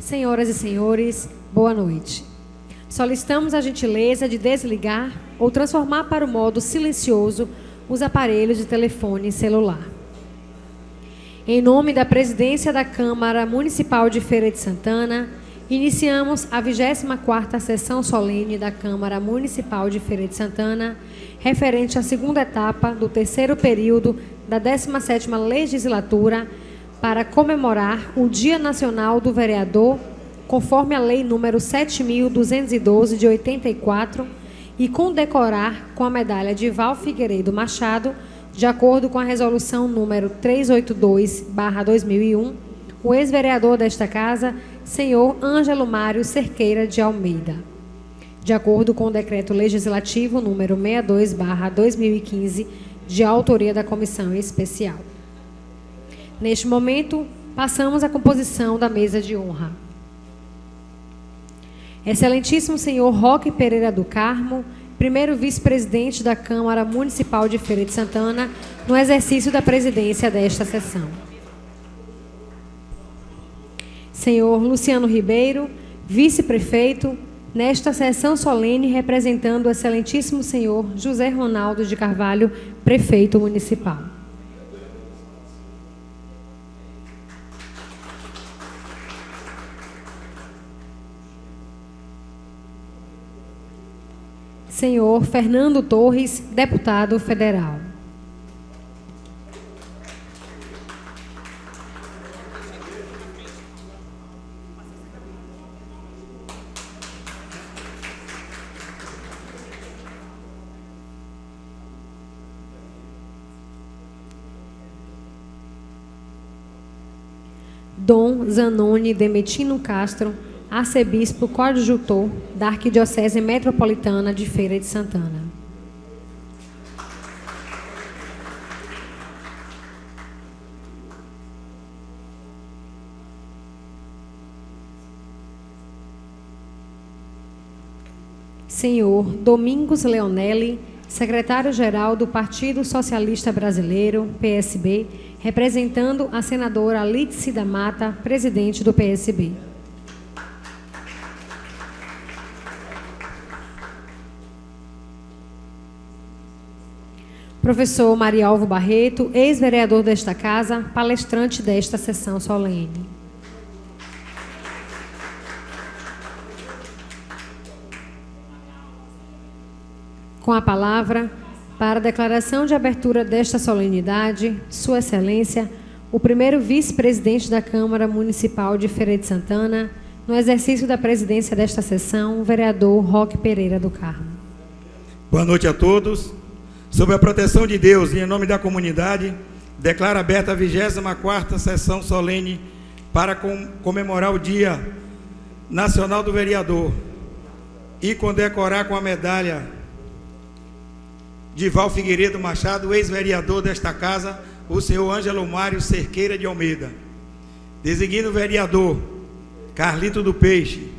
Senhoras e senhores, boa noite. Solicitamos a gentileza de desligar ou transformar para o modo silencioso os aparelhos de telefone celular. Em nome da Presidência da Câmara Municipal de Feira de Santana, iniciamos a 24ª sessão solene da Câmara Municipal de Feira de Santana, referente à segunda etapa do terceiro período da 17ª Legislatura, para comemorar o Dia Nacional do Vereador, conforme a Lei nº 7.212, de 84, e condecorar com a medalha de Val Figueiredo Machado, de acordo com a Resolução nº 382/2001, o ex-vereador desta Casa, senhor Ângelo Mário Cerqueira de Almeida. De acordo com o Decreto Legislativo nº 62/2015, de autoria da Comissão Especial. Neste momento, passamos à composição da mesa de honra. Excelentíssimo senhor Roque Pereira do Carmo, primeiro vice-presidente da Câmara Municipal de Feira de Santana, no exercício da presidência desta sessão. Senhor Luciano Ribeiro, vice-prefeito, nesta sessão solene, representando o excelentíssimo senhor José Ronaldo de Carvalho, prefeito municipal. Senhor Fernando Torres, deputado federal. Dom Zanoni Demetino Castro, arcebispo coadjutor da Arquidiocese Metropolitana de Feira de Santana. Senhor Domingos Leonelli, secretário-geral do Partido Socialista Brasileiro, PSB, representando a senadora Lídice da Mata, presidente do PSB. Professor Marialvo Barreto, ex-vereador desta Casa, palestrante desta sessão solene. Com a palavra, para a declaração de abertura desta solenidade, Sua Excelência, o primeiro vice-presidente da Câmara Municipal de Feira de Santana, no exercício da presidência desta sessão, o vereador Roque Pereira do Carmo. Boa noite a todos. Sob a proteção de Deus e em nome da comunidade, declaro aberta a 24ª sessão solene para comemorar o Dia Nacional do Vereador e condecorar com a medalha de Val Figueiredo Machado, ex-vereador desta Casa, o senhor Ângelo Mário Cerqueira de Almeida. Designo o vereador Carlito do Peixe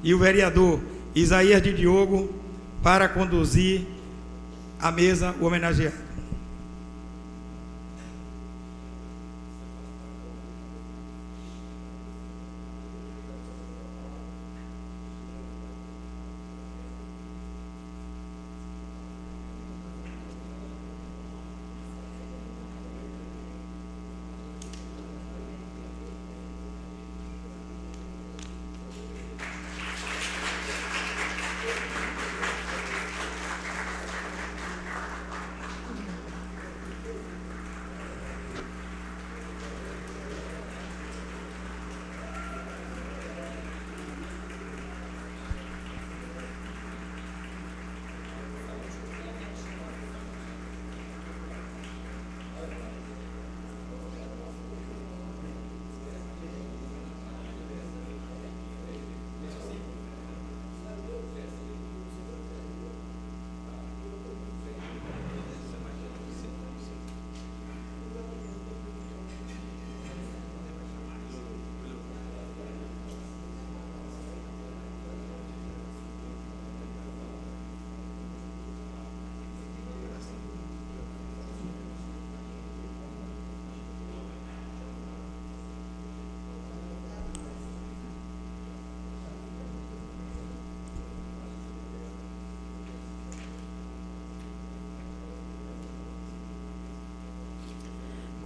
e o vereador Isaías de Diogo para conduzir a mesa homenageada.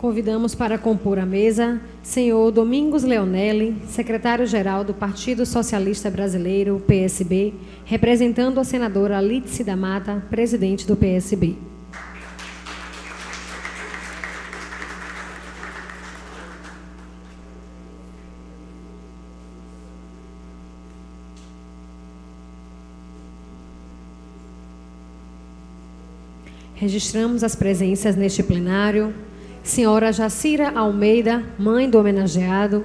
Convidamos para compor a mesa senhor Domingos Leonelli, secretário-geral do Partido Socialista Brasileiro, PSB, representando a senadora Lídice da Mata, presidente do PSB. Registramos as presenças neste plenário: senhora Jacira Almeida, mãe do homenageado;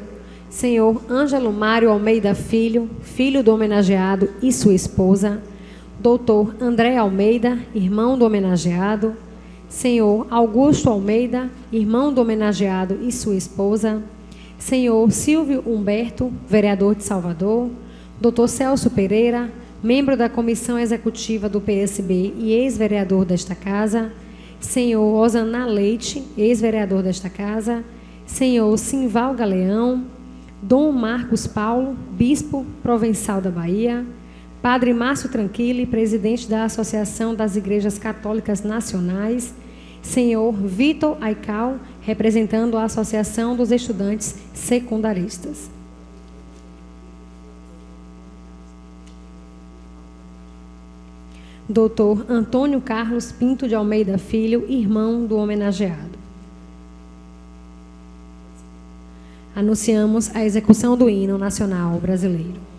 senhor Ângelo Mário Almeida Filho, filho do homenageado e sua esposa; doutor André Almeida, irmão do homenageado; senhor Augusto Almeida, irmão do homenageado e sua esposa; senhor Silvio Humberto, vereador de Salvador; doutor Celso Pereira, membro da Comissão Executiva do PSB e ex-vereador desta casa; senhor Osaná Leite, ex-vereador desta casa; senhor Simval Galeão; Dom Marcos Paulo, bispo provençal da Bahia; padre Márcio Tranquilli, presidente da Associação das Igrejas Católicas Nacionais; senhor Vitor Aical, representando a Associação dos Estudantes Secundaristas. Doutor Antônio Carlos Pinto de Almeida Filho, irmão do homenageado. Anunciamos a execução do hino nacional brasileiro.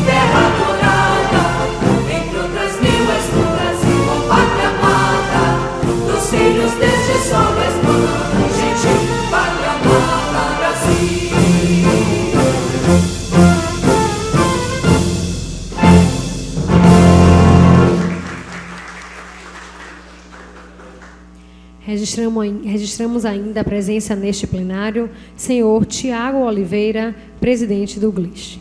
Terra adorada. Registramos ainda a presença neste plenário, senhor Tiago Oliveira, presidente do GLIST.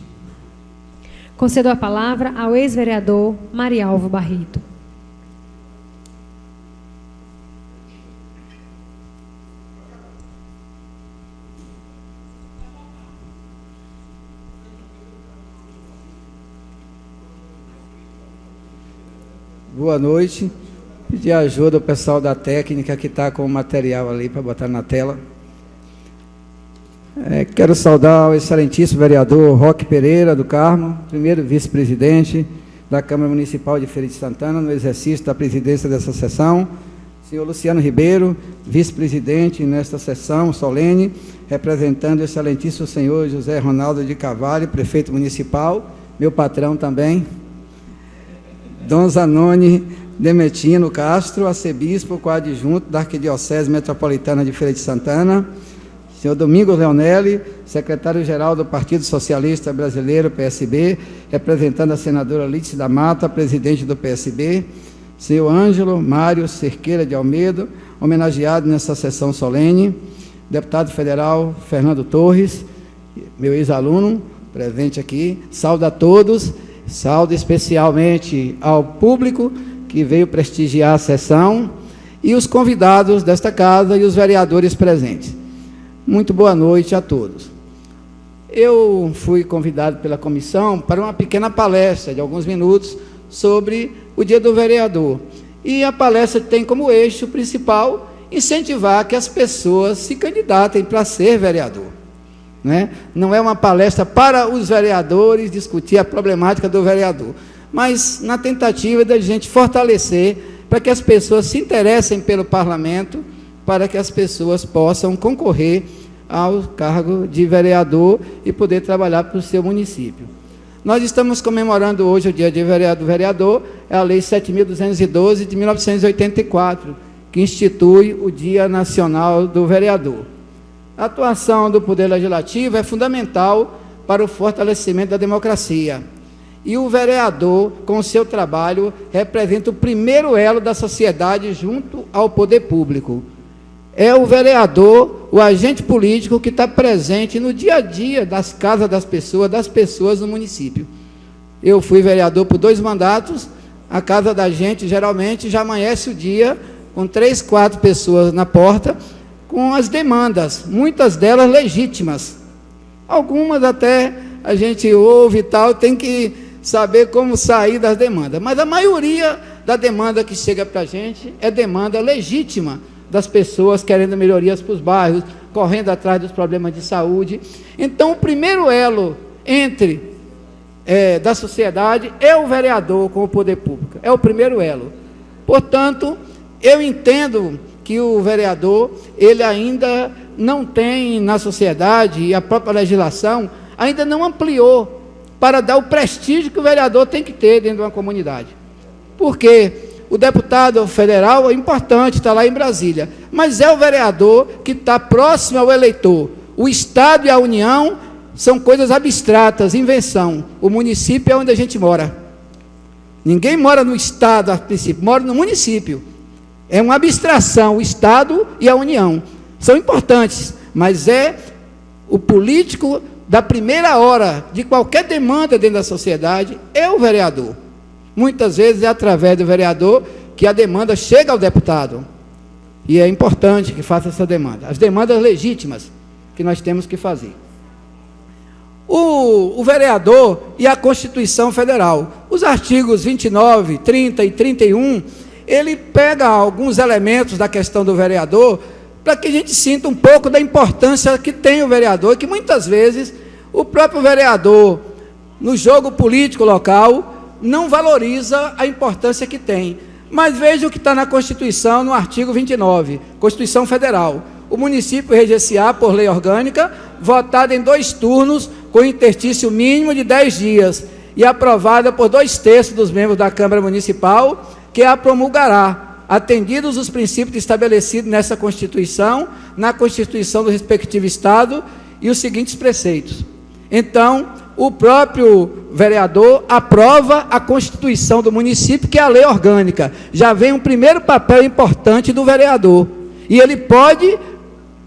Concedo a palavra ao ex-vereador Marialvo Barreto. Boa noite. Pedir ajuda ao pessoal da técnica que está com o material ali para botar na tela. Quero saudar o excelentíssimo vereador Roque Pereira do Carmo, primeiro vice-presidente da Câmara Municipal de Feira de Santana, no exercício da presidência dessa sessão. Senhor Luciano Ribeiro, vice-presidente nesta sessão solene, representando o excelentíssimo senhor José Ronaldo de Carvalho, prefeito municipal, meu patrão também. Dom Zanoni Demetino Castro, arcebispo coadjunto da Arquidiocese Metropolitana de Feira de Santana. Senhor Domingos Leonelli, secretário-geral do Partido Socialista Brasileiro, PSB, representando a senadora Lídice da Mata, presidente do PSB. Senhor Ângelo Mário Cerqueira de Almeida, homenageado nessa sessão solene. Deputado federal Fernando Torres, meu ex-aluno, presente aqui. Saúdo a todos, saúdo especialmente ao público que veio prestigiar a sessão e os convidados desta casa e os vereadores presentes. Muito boa noite a todos. Eu fui convidado pela comissão para uma pequena palestra de alguns minutos sobre o Dia do Vereador. E a palestra tem como eixo principal incentivar que as pessoas se candidatem para ser vereador. Né? Não é uma palestra para os vereadores discutir a problemática do vereador, mas na tentativa da gente fortalecer para que as pessoas se interessem pelo parlamento, para que as pessoas possam concorrer ao cargo de vereador e poder trabalhar para o seu município. Nós estamos comemorando hoje o Dia do Vereador, é a Lei 7.212 de 1984, que institui o Dia Nacional do Vereador. A atuação do Poder Legislativo é fundamental para o fortalecimento da democracia. E o vereador, com o seu trabalho, representa o primeiro elo da sociedade junto ao poder público. É o vereador, o agente político que está presente no dia a dia das casas das pessoas no município. Eu fui vereador por 2 mandatos, a casa da gente geralmente já amanhece o dia com 3, 4 pessoas na porta, com as demandas, muitas delas legítimas. Algumas até a gente ouve e tal, tem que saber como sair das demandas. Mas a maioria da demanda que chega para a gente é demanda legítima das pessoas querendo melhorias para os bairros, correndo atrás dos problemas de saúde. Então, o primeiro elo da sociedade é o vereador com o poder público. É o primeiro elo. Portanto, eu entendo que o vereador, ele ainda não tem na sociedade, e a própria legislação ainda não ampliou para dar o prestígio que o vereador tem que ter dentro de uma comunidade. Porque o deputado federal é importante, está lá em Brasília, mas é o vereador que está próximo ao eleitor. O Estado e a União são coisas abstratas, invenção. O município é onde a gente mora. Ninguém mora no Estado, a princípio, mora no município. É uma abstração, o Estado e a União. São importantes, mas é o político da primeira hora de qualquer demanda dentro da sociedade, é o vereador. Muitas vezes é através do vereador que a demanda chega ao deputado. E é importante que faça essa demanda. As demandas legítimas que nós temos que fazer. O vereador e a Constituição Federal. Os artigos 29, 30 e 31, ele pega alguns elementos da questão do vereador para que a gente sinta um pouco da importância que tem o vereador, que muitas vezes o próprio vereador, no jogo político local, não valoriza a importância que tem. Mas veja o que está na Constituição, no artigo 29, Constituição Federal. O município reger-se-á por lei orgânica, votada em 2 turnos, com interstício mínimo de 10 dias, e aprovada por 2/3 dos membros da Câmara Municipal, que a promulgará, atendidos os princípios estabelecidos nessa Constituição, na Constituição do respectivo Estado, e os seguintes preceitos. Então, o próprio vereador aprova a Constituição do município, que é a lei orgânica. Já vem um primeiro papel importante do vereador. E ele pode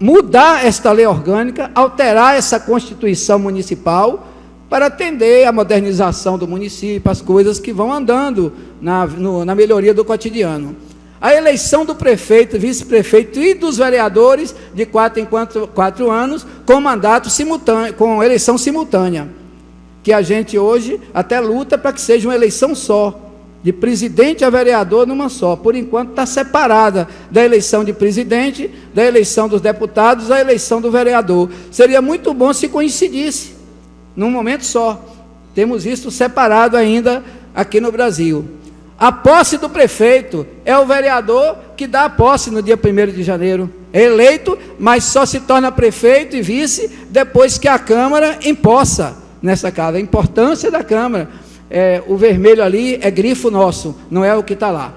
mudar esta lei orgânica, alterar essa Constituição municipal para atender a modernização do município, as coisas que vão andando na melhoria do cotidiano. A eleição do prefeito, vice-prefeito e dos vereadores de 4 em 4 anos, com mandato simultâneo, com eleição simultânea, que a gente hoje até luta para que seja uma eleição só, de presidente a vereador numa só. Por enquanto está separada da eleição de presidente, da eleição dos deputados, da eleição do vereador. Seria muito bom se coincidisse num momento só. Temos isso separado ainda aqui no Brasil. A posse do prefeito é o vereador que dá a posse no dia 1º de janeiro. É eleito, mas só se torna prefeito e vice depois que a Câmara empossa nessa casa. A importância da Câmara. O vermelho ali é grifo nosso, não é o que está lá.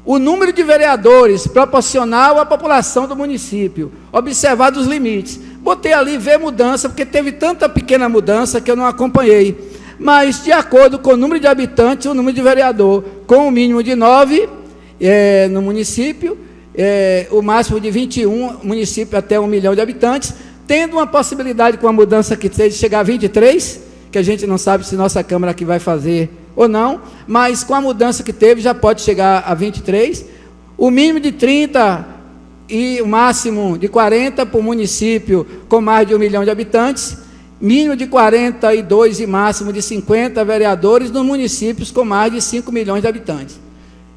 O número de vereadores proporcional à população do município, observado os limites. Botei ali ver mudança, porque teve tanta pequena mudança que eu não acompanhei. Mas, de acordo com o número de habitantes, o número de vereador, com o mínimo de 9 no município, o máximo de 21, município até 1 milhão de habitantes, tendo uma possibilidade com a mudança que seja de chegar a 23, que a gente não sabe se nossa Câmara aqui vai fazer ou não, mas com a mudança que teve já pode chegar a 23, o mínimo de 30 e o máximo de 40 para o município com mais de 1 milhão de habitantes, mínimo de 42 e máximo de 50 vereadores nos municípios com mais de 5 milhões de habitantes.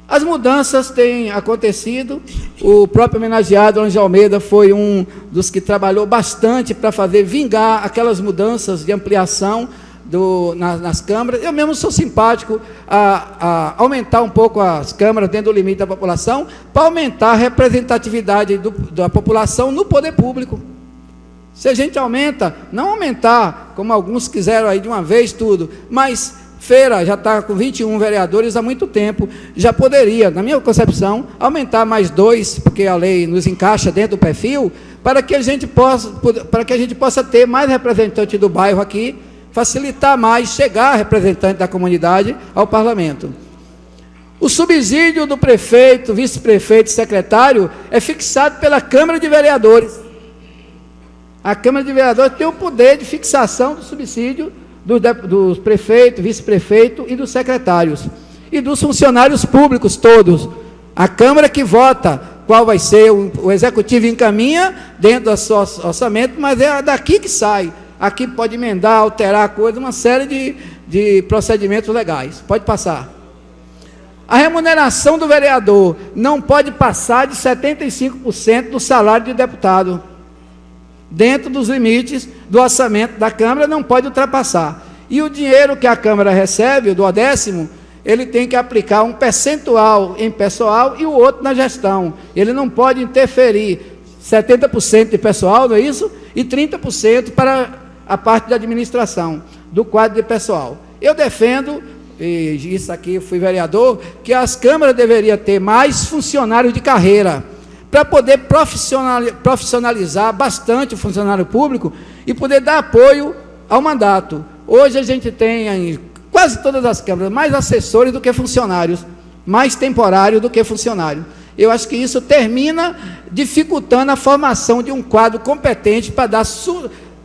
As mudanças têm acontecido, o próprio homenageado Ângelo Almeida foi um dos que trabalhou bastante para fazer vingar aquelas mudanças de ampliação nas câmaras. Eu mesmo sou simpático a aumentar um pouco as câmaras dentro do limite da população, para aumentar a representatividade da população no poder público. Se a gente aumenta, não aumentar, como alguns quiseram aí de uma vez tudo, mas Feira já está com 21 vereadores há muito tempo, já poderia, na minha concepção, aumentar mais 2, porque a lei nos encaixa dentro do perfil, para que a gente possa ter mais representante do bairro aqui, facilitar mais chegar representante da comunidade ao parlamento. O subsídio do prefeito, vice-prefeito e secretário é fixado pela Câmara de Vereadores. A Câmara de Vereadores tem o poder de fixação do subsídio dos prefeitos, vice-prefeito e dos secretários. E dos funcionários públicos todos. A Câmara que vota qual vai ser, o Executivo encaminha dentro do seu orçamento, mas é daqui que sai. Aqui pode emendar, alterar a coisa, uma série de procedimentos legais. Pode passar. A remuneração do vereador não pode passar de 75% do salário de deputado. Dentro dos limites do orçamento da Câmara, não pode ultrapassar. E o dinheiro que a Câmara recebe, o do 10º, ele tem que aplicar um percentual em pessoal e o outro na gestão. Ele não pode interferir 70% de pessoal, não é isso? E 30% para a parte de administração, do quadro de pessoal. Eu defendo, e isso aqui eu fui vereador, que as câmaras deveriam ter mais funcionários de carreira, para poder profissionalizar bastante o funcionário público e poder dar apoio ao mandato. Hoje a gente tem em quase todas as câmaras mais assessores do que funcionários, mais temporários do que funcionários. Eu acho que isso termina dificultando a formação de um quadro competente para dar...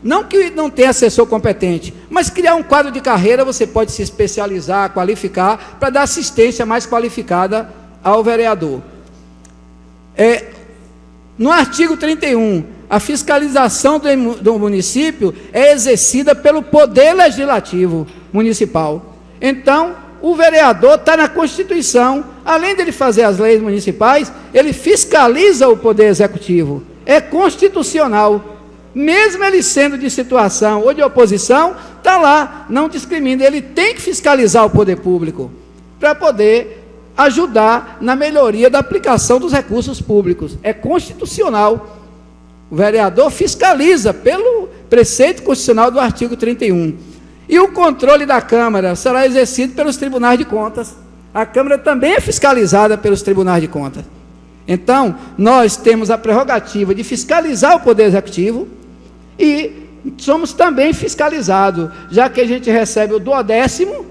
Não que não tenha assessor competente, mas criar um quadro de carreira, você pode se especializar, qualificar, para dar assistência mais qualificada ao vereador. No artigo 31, a fiscalização do município é exercida pelo Poder Legislativo Municipal. Então, o vereador está na Constituição, além de ele fazer as leis municipais, ele fiscaliza o Poder Executivo. É constitucional. Mesmo ele sendo de situação ou de oposição, está lá, não discrimina. Ele tem que fiscalizar o poder público para poder ajudar na melhoria da aplicação dos recursos públicos. É constitucional. O vereador fiscaliza pelo preceito constitucional do artigo 31. E o controle da Câmara será exercido pelos tribunais de contas. A Câmara também é fiscalizada pelos tribunais de contas. Então, nós temos a prerrogativa de fiscalizar o Poder Executivo e somos também fiscalizados, já que a gente recebe o 12º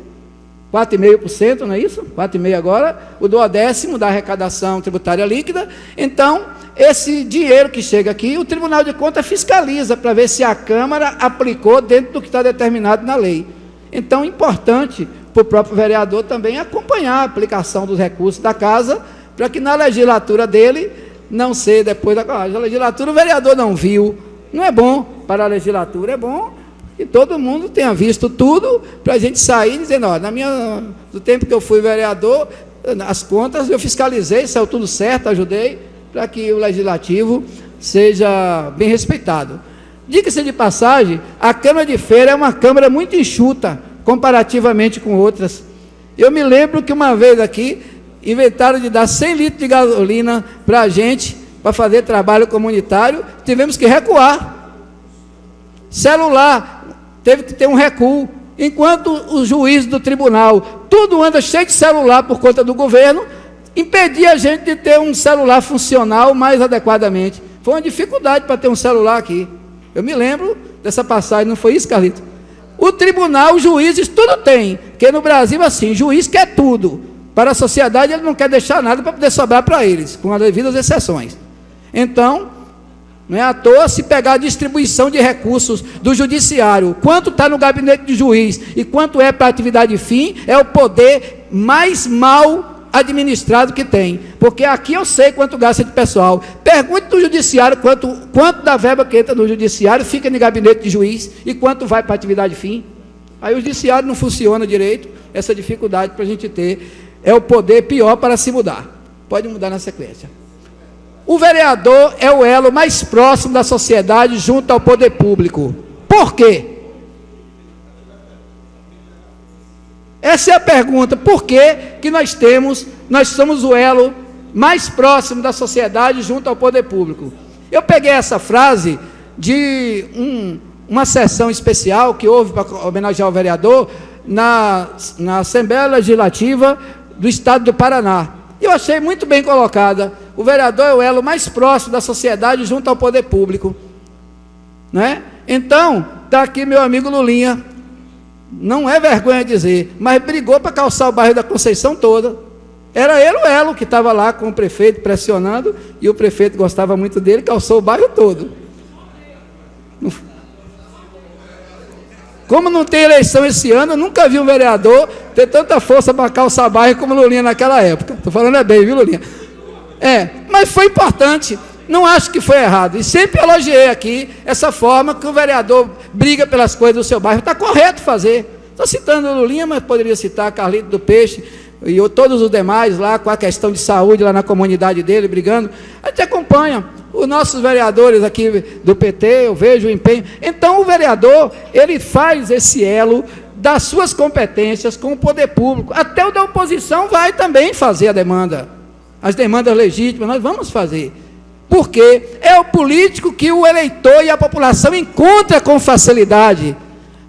4,5%, não é isso? 4,5% agora, o 1/10 da arrecadação tributária líquida. Então, esse dinheiro que chega aqui, o Tribunal de Contas fiscaliza para ver se a Câmara aplicou dentro do que está determinado na lei. Então, é importante para o próprio vereador também acompanhar a aplicação dos recursos da Casa, para que na legislatura dele, não ser depois da legislatura, o vereador não viu. Não é bom para a legislatura, é bom que todo mundo tenha visto tudo, para a gente sair dizendo, ó, do tempo que eu fui vereador, as contas eu fiscalizei, saiu tudo certo, ajudei, para que o legislativo seja bem respeitado. Diga-se de passagem, a Câmara de Feira é uma Câmara muito enxuta, comparativamente com outras. Eu me lembro que uma vez aqui, inventaram de dar 100 litros de gasolina para a gente, para fazer trabalho comunitário, tivemos que recuar. Celular, teve que ter um recuo, enquanto os juízes do tribunal, tudo anda cheio de celular por conta do governo, impedia a gente de ter um celular funcional mais adequadamente. Foi uma dificuldade para ter um celular aqui. Eu me lembro dessa passagem, não foi isso, Carlito? O tribunal, os juízes, tudo tem, porque no Brasil, assim, juiz quer tudo. Para a sociedade, ele não quer deixar nada para poder sobrar para eles, com as devidas exceções. Então, não é à toa se pegar a distribuição de recursos do judiciário, quanto está no gabinete de juiz e quanto é para a atividade fim, é o poder mais mal administrado que tem. Porque aqui eu sei quanto gasta de pessoal. Pergunte do judiciário quanto da verba que entra no judiciário fica no gabinete de juiz e quanto vai para a atividade fim. Aí o judiciário não funciona direito, essa dificuldade para a gente ter, é o poder pior para se mudar. Pode mudar na sequência. O vereador é o elo mais próximo da sociedade junto ao poder público. Por quê? Essa é a pergunta. Por que nós somos o elo mais próximo da sociedade junto ao poder público? Eu peguei essa frase de uma sessão especial que houve para homenagear o vereador na Assembleia Legislativa do Estado do Paraná. Eu achei muito bem colocada. O vereador é o elo mais próximo da sociedade junto ao poder público. Né? Então, está aqui meu amigo Lulinha. Não é vergonha dizer, mas brigou para calçar o bairro da Conceição toda. Era ele o elo que estava lá com o prefeito pressionando, e o prefeito gostava muito dele, calçou o bairro todo. Como não tem eleição esse ano, eu nunca vi um vereador ter tanta força para calçar bairro como Lulinha naquela época. Estou falando bem, viu, Lulinha? Mas foi importante. Não acho que foi errado. E sempre elogiei aqui essa forma que o vereador briga pelas coisas do seu bairro. Está correto fazer. Estou citando o Lulinha, mas poderia citar Carlito do Peixe e todos os demais lá com a questão de saúde lá na comunidade dele, brigando. A gente acompanha. Os nossos vereadores aqui do PT, eu vejo o empenho. Então, o vereador, ele faz esse elo das suas competências com o poder público. Até o da oposição vai também fazer a demanda. As demandas legítimas, nós vamos fazer. Porque é o político que o eleitor e a população encontra com facilidade.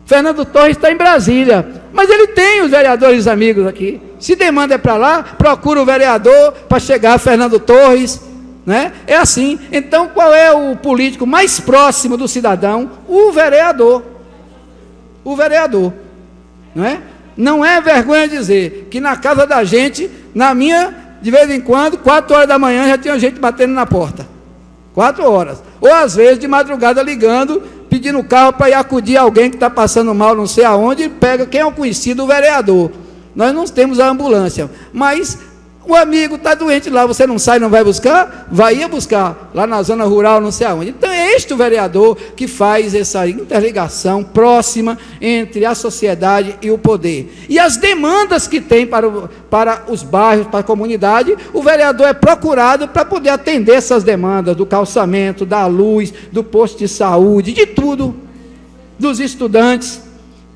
Fernando Torres está em Brasília, mas ele tem os vereadores amigos aqui. Se demanda é para lá, procura o vereador para chegar a Fernando Torres. Né? É assim. Então, qual é o político mais próximo do cidadão? O vereador. O vereador. Não é vergonha dizer que na casa da gente, na minha, de vez em quando, 4 horas da manhã, já tinha gente batendo na porta. 4 horas. Ou às vezes de madrugada ligando, pedindo carro para ir acudir alguém que está passando mal não sei aonde, e pega quem é o conhecido, o vereador. Nós não temos a ambulância, mas o amigo está doente lá, você não sai, não vai buscar? Vai ir buscar, lá na zona rural, não sei aonde. Então é este o vereador que faz essa interligação próxima entre a sociedade e o poder. E as demandas que tem para os bairros, para a comunidade, o vereador é procurado para poder atender essas demandas, do calçamento, da luz, do posto de saúde, de tudo, dos estudantes,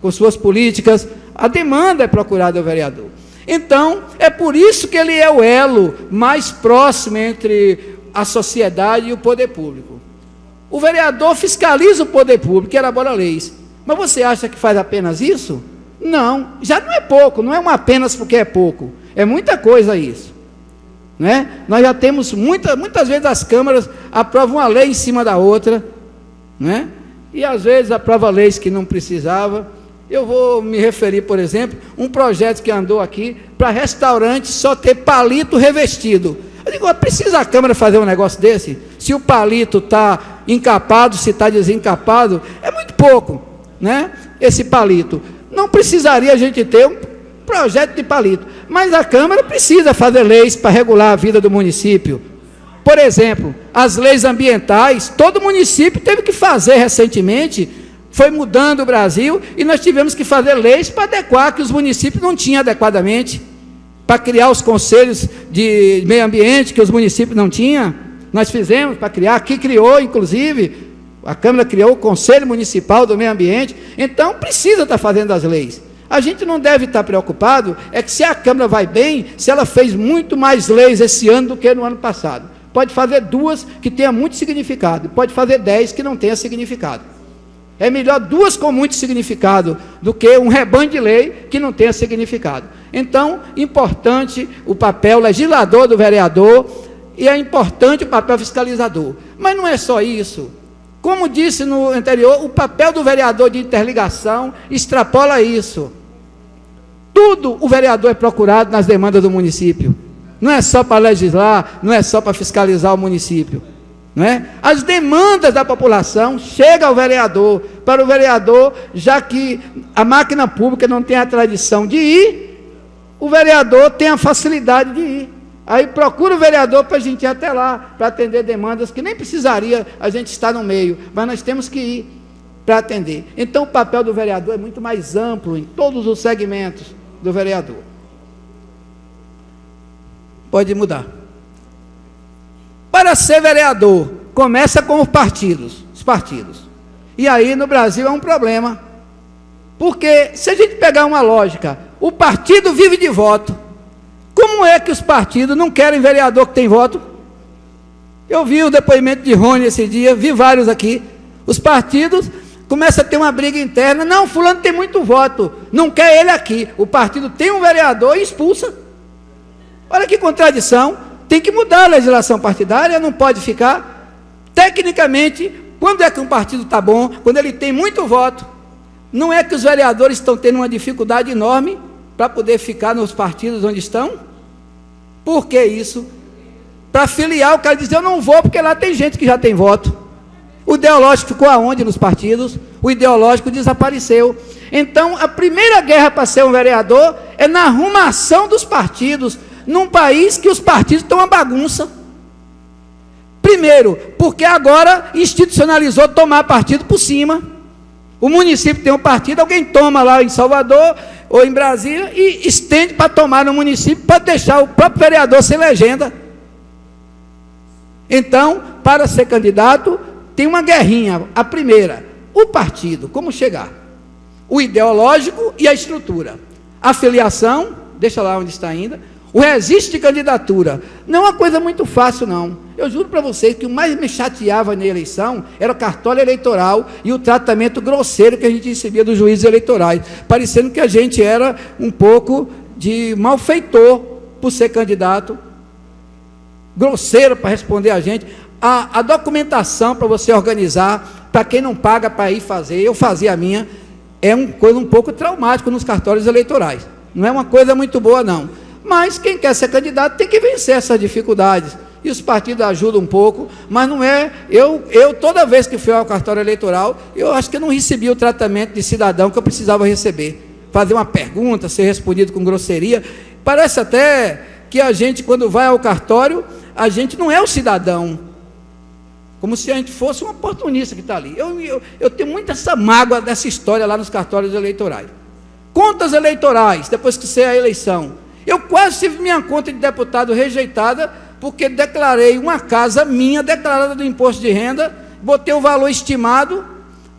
com suas políticas. A demanda é procurada ao vereador. Então, é por isso que ele é o elo mais próximo entre a sociedade e o poder público. O vereador fiscaliza o poder público e elabora leis. Mas você acha que faz apenas isso? Não, já não é pouco, não é uma apenas porque é pouco. É muita coisa isso. Né? Nós já temos, muitas vezes as câmaras aprovam uma lei em cima da outra, né? E às vezes aprova leis que não precisava. Eu vou me referir, por exemplo, um projeto que andou aqui para restaurante só ter palito revestido. Eu digo, precisa a Câmara fazer um negócio desse? Se o palito está encapado, se está desencapado, é muito pouco, né? Esse palito. Não precisaria a gente ter um projeto de palito, mas a Câmara precisa fazer leis para regular a vida do município. Por exemplo, as leis ambientais, todo município teve que fazer recentemente, foi mudando o Brasil, e nós tivemos que fazer leis para adequar, que os municípios não tinham adequadamente, para criar os conselhos de meio ambiente, que os municípios não tinham. Nós fizemos para criar, aqui criou, inclusive, a Câmara criou o Conselho Municipal do Meio Ambiente, então precisa estar fazendo as leis. A gente não deve estar preocupado, é que se a Câmara vai bem, se ela fez muito mais leis esse ano do que no ano passado. Pode fazer 2 que tenham muito significado, pode fazer 10 que não tenham significado. É melhor 2 com muito significado do que um rebanho de lei que não tenha significado. Então, importante o papel legislador do vereador e é importante o papel fiscalizador. Mas não é só isso. Como disse no anterior, o papel do vereador de interligação extrapola isso. Tudo o vereador é procurado nas demandas do município. Não é só para legislar, não é só para fiscalizar o município. Não é? As demandas da população chegam ao vereador, para o vereador, já que a máquina pública não tem a tradição de ir, o vereador tem a facilidade de ir. Aí procura o vereador para a gente ir até lá, para atender demandas que nem precisaria a gente estar no meio, mas nós temos que ir para atender. Então o papel do vereador é muito mais amplo em todos os segmentos do vereador. Pode mudar. Para ser vereador, começa com os partidos. E aí no Brasil é um problema. Porque se a gente pegar uma lógica, o partido vive de voto. Como é que os partidos não querem vereador que tem voto? Eu vi o depoimento de Rony esse dia, vi vários aqui. Os partidos começam a ter uma briga interna. Não, fulano tem muito voto, não quer ele aqui. O partido tem um vereador e expulsa. Olha que contradição. Tem que mudar a legislação partidária, não pode ficar. Tecnicamente, quando é que um partido está bom? Quando ele tem muito voto. Não é que os vereadores estão tendo uma dificuldade enorme para poder ficar nos partidos onde estão? Por que isso? Para filiar, o cara diz, eu não vou porque lá tem gente que já tem voto. O ideológico ficou aonde nos partidos? O ideológico desapareceu. Então, a primeira guerra para ser um vereador é na arrumação dos partidos, num país que os partidos estão uma bagunça. Primeiro, porque agora institucionalizou tomar partido por cima. O município tem um partido, alguém toma lá em Salvador ou em Brasília e estende para tomar no município, para deixar o próprio vereador sem legenda. Então, para ser candidato, tem uma guerrinha. A primeira, o partido, como chegar? O ideológico e a estrutura. A filiação, deixa lá onde está ainda. O registro de candidatura. Não é uma coisa muito fácil, não. Eu juro para vocês que o mais me chateava na eleição era o cartório eleitoral e o tratamento grosseiro que a gente recebia dos juízes eleitorais, parecendo que a gente era um pouco de malfeitor por ser candidato, grosseiro para responder a gente. A documentação para você organizar, para quem não paga para ir fazer, eu fazia a minha, é uma coisa um pouco traumática nos cartórios eleitorais. Não é uma coisa muito boa, não. Mas quem quer ser candidato tem que vencer essas dificuldades. E os partidos ajudam um pouco, mas não é... Eu toda vez que fui ao cartório eleitoral, eu acho que eu não recebi o tratamento de cidadão que eu precisava receber. Fazer uma pergunta, ser respondido com grosseria. Parece até que a gente, quando vai ao cartório, a gente não é o cidadão. Como se a gente fosse um oportunista que está ali. Eu tenho muita essa mágoa dessa história lá nos cartórios eleitorais. Contas eleitorais, depois que sai a eleição. Eu quase tive minha conta de deputado rejeitada, porque declarei uma casa minha, declarada do imposto de renda, botei o valor estimado.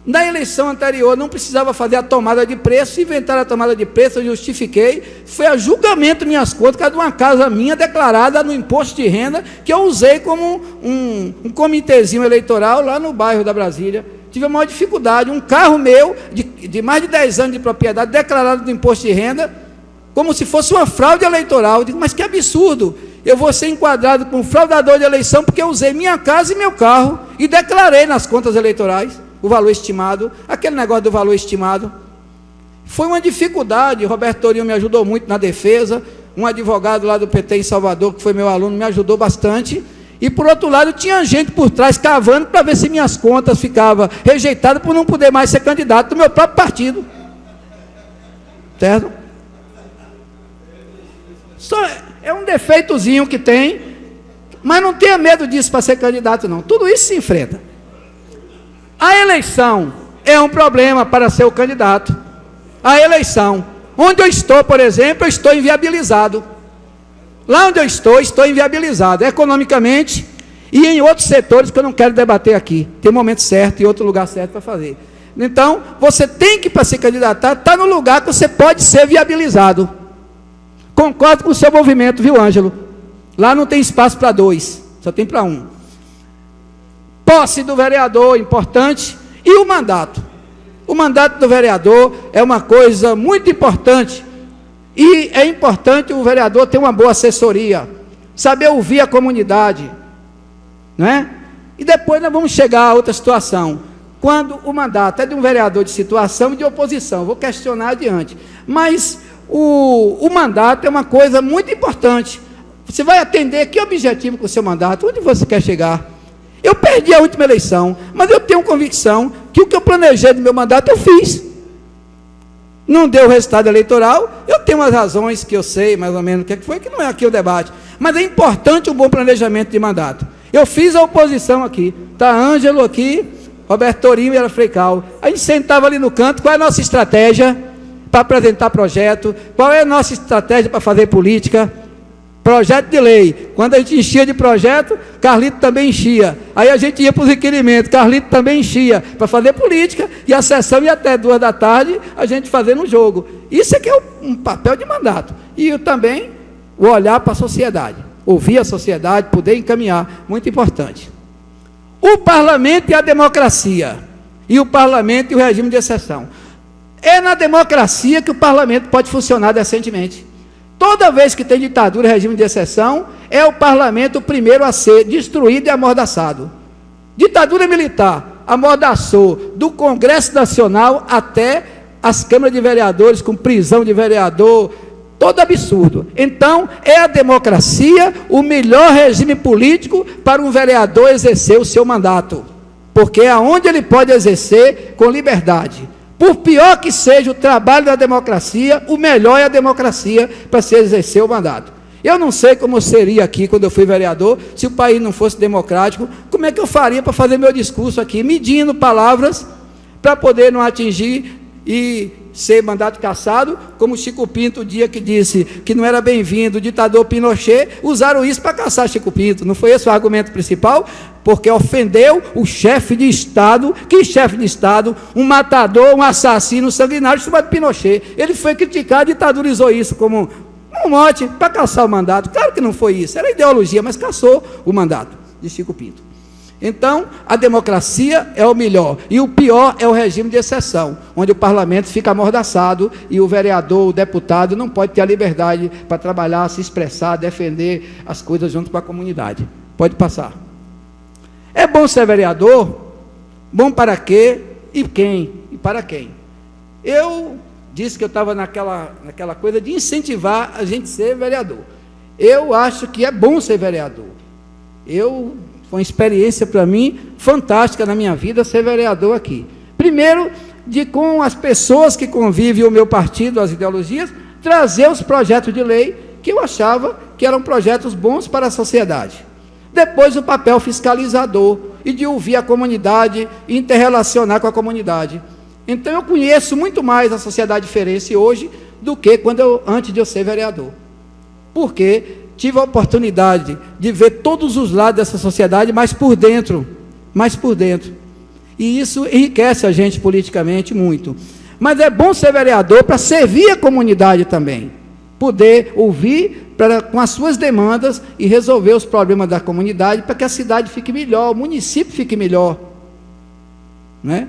Na eleição anterior não precisava fazer a tomada de preço, inventaram a tomada de preço, eu justifiquei, foi a julgamento minhas contas, que era de uma casa minha declarada no imposto de renda, que eu usei como um comitezinho eleitoral lá no bairro da Brasília. Tive a maior dificuldade, um carro meu, de mais de 10 anos de propriedade, declarado do imposto de renda, como se fosse uma fraude eleitoral. Eu digo, mas que absurdo, eu vou ser enquadrado como fraudador de eleição, porque eu usei minha casa e meu carro, e declarei nas contas eleitorais o valor estimado, aquele negócio do valor estimado. Foi uma dificuldade, Roberto Torinho me ajudou muito na defesa, um advogado lá do PT em Salvador, que foi meu aluno, me ajudou bastante, e por outro lado tinha gente por trás cavando para ver se minhas contas ficavam rejeitadas por não poder mais ser candidato do meu próprio partido. Certo? Só é um defeitozinho que tem, mas não tenha medo disso para ser candidato não, tudo isso se enfrenta. A eleição é um problema para ser o candidato. A eleição, onde eu estou, por exemplo, eu estou inviabilizado. Lá onde eu estou inviabilizado, economicamente e em outros setores que eu não quero debater aqui. Tem um momento certo e outro lugar certo para fazer. Então, você tem que, para se candidatar, estar no lugar que você pode ser viabilizado. Concordo com o seu movimento, viu, Ângelo? Lá não tem espaço para dois, só tem para um. Posse do vereador, importante, e o mandato. O mandato do vereador é uma coisa muito importante, e é importante o vereador ter uma boa assessoria, saber ouvir a comunidade, não é? E depois nós vamos chegar a outra situação, quando o mandato é de um vereador de situação e de oposição, vou questionar adiante, mas o mandato é uma coisa muito importante. Você vai atender que objetivo com o seu mandato, onde você quer chegar? Eu perdi a última eleição, mas eu tenho convicção que o que eu planejei do meu mandato eu fiz. Não deu o resultado eleitoral, eu tenho umas razões que eu sei mais ou menos o que foi, que não é aqui o debate, mas é importante um bom planejamento de mandato. Eu fiz a oposição aqui, está Ângelo aqui, Roberto Torinho e Era Freical, a gente sentava ali no canto, qual é a nossa estratégia para apresentar projeto, qual é a nossa estratégia para fazer política, projeto de lei, quando a gente enchia de projeto, Carlito também enchia, aí a gente ia para os requerimentos, Carlito também enchia, para fazer política, e a sessão ia até 2 da tarde, a gente fazendo um jogo. Isso é que é um papel de mandato, e também o olhar para a sociedade, ouvir a sociedade, poder encaminhar, muito importante. O parlamento e a democracia, e o parlamento e o regime de exceção. É na democracia que o parlamento pode funcionar decentemente. Toda vez que tem ditadura e regime de exceção, é o parlamento o primeiro a ser destruído e amordaçado. Ditadura militar amordaçou do Congresso Nacional até as câmaras de vereadores, com prisão de vereador, todo absurdo. Então, é a democracia o melhor regime político para um vereador exercer o seu mandato, porque é onde ele pode exercer com liberdade. Por pior que seja o trabalho da democracia, o melhor é a democracia para se exercer o mandato. Eu não sei como seria aqui quando eu fui vereador, se o país não fosse democrático, como é que eu faria para fazer meu discurso aqui, medindo palavras, para poder não atingir e ser mandato cassado, como Chico Pinto, o dia que disse que não era bem-vindo o ditador Pinochet, usaram isso para caçar Chico Pinto, não foi esse o argumento principal? Porque ofendeu o chefe de Estado, que chefe de Estado, um matador, um assassino, um sanguinário chamado Pinochet. Ele foi criticado e ditadurizou isso como um mote para caçar o mandato. Claro que não foi isso, era ideologia, mas caçou o mandato de Chico Pinto. Então, a democracia é o melhor, e o pior é o regime de exceção, onde o parlamento fica amordaçado e o vereador, o deputado, não pode ter a liberdade para trabalhar, se expressar, defender as coisas junto com a comunidade. Pode passar. É bom ser vereador? Bom para quê? E quem? E para quem? Eu disse que eu estava naquela coisa de incentivar a gente ser vereador. Eu acho que é bom ser vereador. Foi uma experiência para mim fantástica na minha vida ser vereador aqui. Primeiro, com as pessoas que convivem o meu partido, as ideologias, trazer os projetos de lei que eu achava que eram projetos bons para a sociedade. Depois, o papel fiscalizador e de ouvir a comunidade e interrelacionar com a comunidade. Então, eu conheço muito mais a sociedade diferente hoje do que antes de eu ser vereador. Porque tive a oportunidade de ver todos os lados dessa sociedade, mais por dentro. E isso enriquece a gente politicamente muito. Mas é bom ser vereador para servir a comunidade também. Poder ouvir com as suas demandas e resolver os problemas da comunidade para que a cidade fique melhor, o município fique melhor. Né?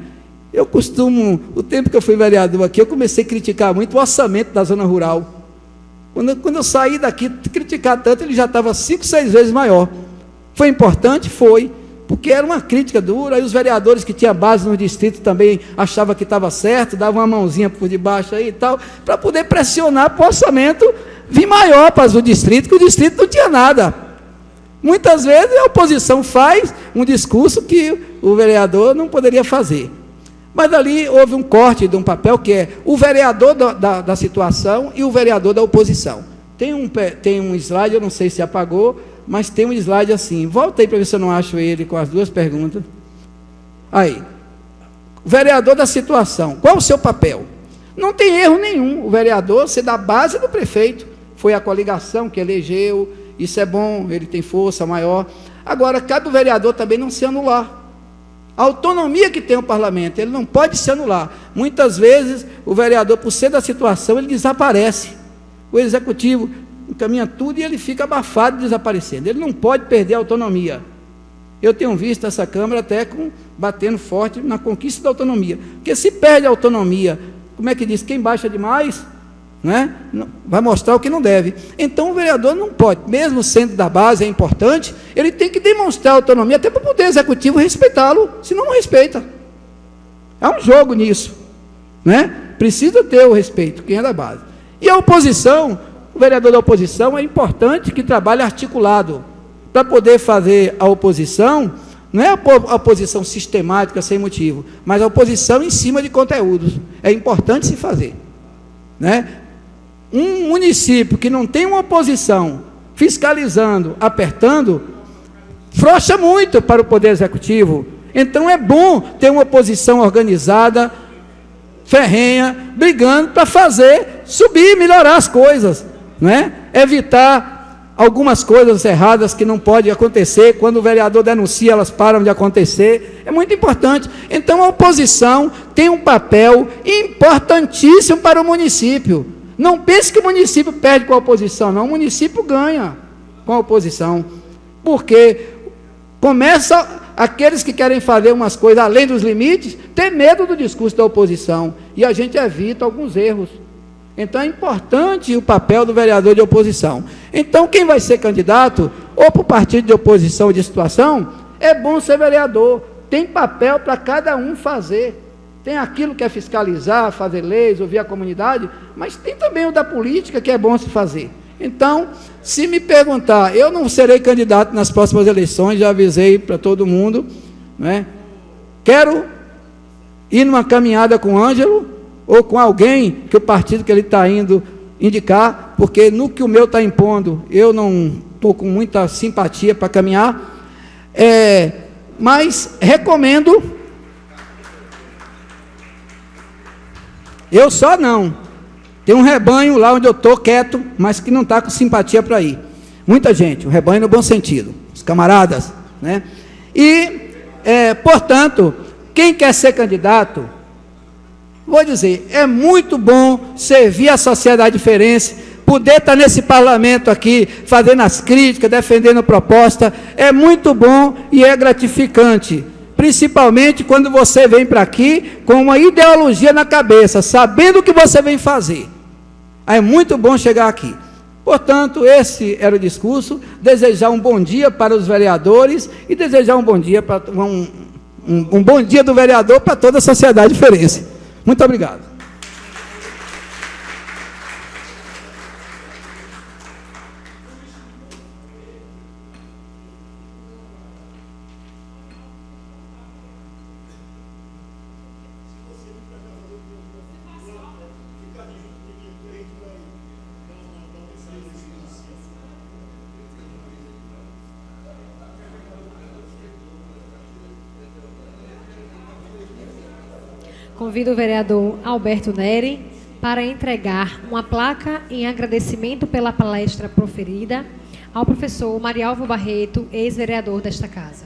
O tempo que eu fui vereador aqui, eu comecei a criticar muito o orçamento da zona rural. Quando eu saí daqui, criticar tanto, ele já estava 5, 6 vezes maior. Foi importante? Foi. porque era uma crítica dura, e os vereadores que tinham base no distrito também achavam que estava certo, davam uma mãozinha por debaixo aí e tal, para poder pressionar para o orçamento vir maior para o distrito, que o distrito não tinha nada. Muitas vezes a oposição faz um discurso que o vereador não poderia fazer. Mas ali houve um corte de um papel que é o vereador da situação e o vereador da oposição. Tem um slide, eu não sei se apagou, mas tem um slide assim. Volta aí para ver se eu não acho ele com as duas perguntas. Aí. O vereador da situação. Qual o seu papel? Não tem erro nenhum. O vereador ser da base do prefeito. Foi a coligação que elegeu. Isso é bom, ele tem força maior. Agora, cabe o vereador também não se anular. A autonomia que tem o parlamento, ele não pode se anular. Muitas vezes, o vereador, por ser da situação, ele desaparece. O executivo encaminha tudo e ele fica abafado, desaparecendo. Ele não pode perder a autonomia. Eu tenho visto essa Câmara até batendo forte na conquista da autonomia. Porque se perde a autonomia, como é que diz? Quem baixa demais, né, vai mostrar o que não deve. Então o vereador não pode, mesmo sendo da base, é importante, ele tem que demonstrar autonomia, até para o poder executivo respeitá-lo, senão não respeita. Há um jogo nisso, né? Precisa ter o respeito, quem é da base. E a oposição, o vereador da oposição é importante que trabalhe articulado, para poder fazer a oposição, não é a oposição sistemática, sem motivo, mas a oposição em cima de conteúdos. É importante se fazer, né? Um município que não tem uma oposição fiscalizando, apertando, frouxa muito para o poder executivo. Então é bom ter uma oposição organizada, ferrenha, brigando para fazer subir, melhorar as coisas, não é? Evitar algumas coisas erradas que não podem acontecer. Quando o vereador denuncia, elas param de acontecer. É muito importante. Então a oposição tem um papel importantíssimo para o município. Não pense que o município perde com a oposição, não. O município ganha com a oposição, porque começa aqueles que querem fazer umas coisas além dos limites, ter medo do discurso da oposição, e a gente evita alguns erros. Então é importante o papel do vereador de oposição. Então quem vai ser candidato, ou para o partido de oposição ou de situação, é bom ser vereador, tem papel para cada um fazer. Tem aquilo que é fiscalizar, fazer leis, ouvir a comunidade, mas tem também o da política que é bom se fazer. Então, se me perguntar, eu não serei candidato nas próximas eleições, já avisei para todo mundo, né? Quero ir numa caminhada com o Ângelo, ou com alguém que o partido que ele está indo indicar, porque no que o meu está impondo, eu não estou com muita simpatia para caminhar, mas recomendo. Eu só não. Tem um rebanho lá onde eu estou quieto, mas que não está com simpatia para ir. Muita gente, um rebanho no bom sentido, os camaradas, né? E, portanto, quem quer ser candidato, vou dizer, é muito bom servir a sociedade diferense, poder estar nesse parlamento aqui, fazendo as críticas, defendendo proposta, é muito bom e é gratificante. Principalmente quando você vem para aqui com uma ideologia na cabeça, sabendo o que você vem fazer. É muito bom chegar aqui. Portanto, esse era o discurso. Desejar um bom dia para os vereadores e desejar um bom dia para um bom dia do vereador para toda a sociedade diferense. Muito obrigado. Convido o vereador Alberto Neri para entregar uma placa em agradecimento pela palestra proferida ao professor Marialvo Barreto, ex-vereador desta casa.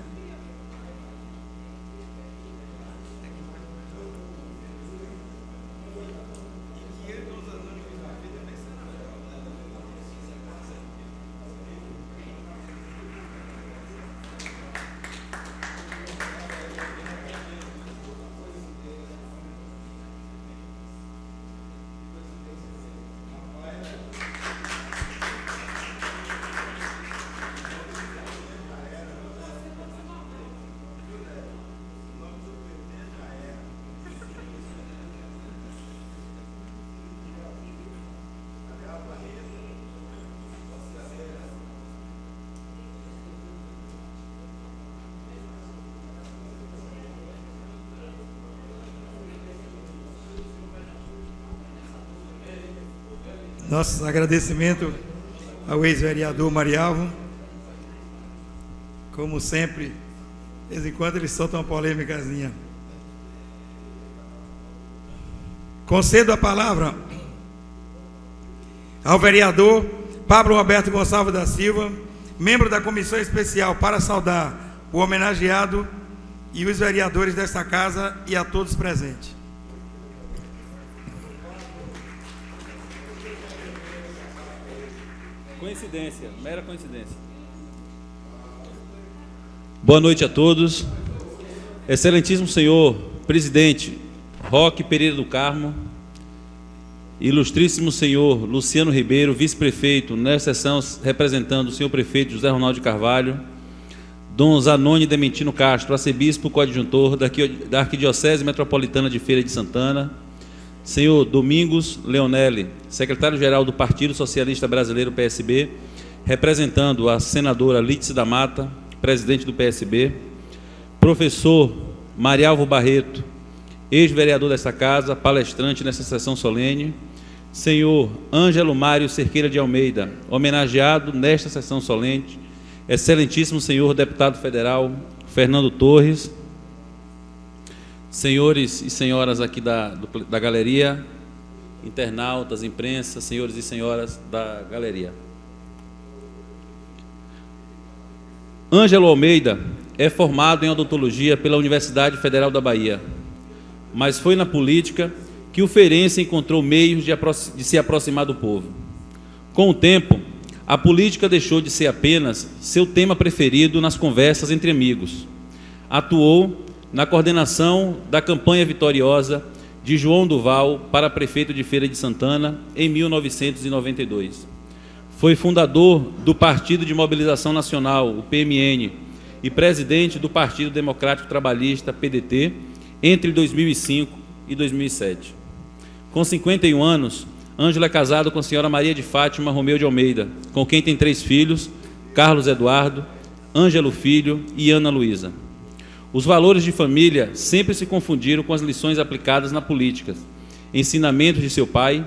Nossos agradecimentos ao ex-vereador Marialvo. Como sempre, de vez em quando ele solta uma polêmicazinha. Concedo a palavra ao vereador Pablo Roberto Gonçalves da Silva, membro da Comissão Especial, para saudar o homenageado e os vereadores desta casa e a todos presentes. Coincidência, mera coincidência. Boa noite a todos. Excelentíssimo senhor presidente Roque Pereira do Carmo, ilustríssimo senhor Luciano Ribeiro, vice-prefeito, nesta sessão representando o senhor prefeito José Ronaldo de Carvalho, Dom Zanoni Dementino Castro, arcebispo coadjuntor da Arquidiocese Metropolitana de Feira de Santana, senhor Domingos Leonelli, secretário-geral do Partido Socialista Brasileiro, PSB, representando a senadora Lídice da Mata, presidente do PSB, professor Marialvo Barreto, ex-vereador desta casa, palestrante nesta sessão solene, senhor Ângelo Mário Cerqueira de Almeida, homenageado nesta sessão solene, excelentíssimo senhor deputado federal Fernando Torres, senhores e senhoras aqui da galeria, internautas, imprensa, senhores e senhoras da galeria. Ângelo Almeida é formado em odontologia pela Universidade Federal da Bahia, mas foi na política que o feirense encontrou meios de se aproximar do povo. Com o tempo, a política deixou de ser apenas seu tema preferido nas conversas entre amigos. Atuou na coordenação da campanha vitoriosa de João Duval para prefeito de Feira de Santana em 1992. Foi fundador do Partido de Mobilização Nacional, o PMN, e presidente do Partido Democrático Trabalhista, PDT, entre 2005 e 2007. Com 51 anos, Ângelo é casado com a senhora Maria de Fátima Romeu de Almeida, com quem tem 3 filhos, Carlos Eduardo, Ângelo Filho e Ana Luísa. Os valores de família sempre se confundiram com as lições aplicadas na política, ensinamentos de seu pai,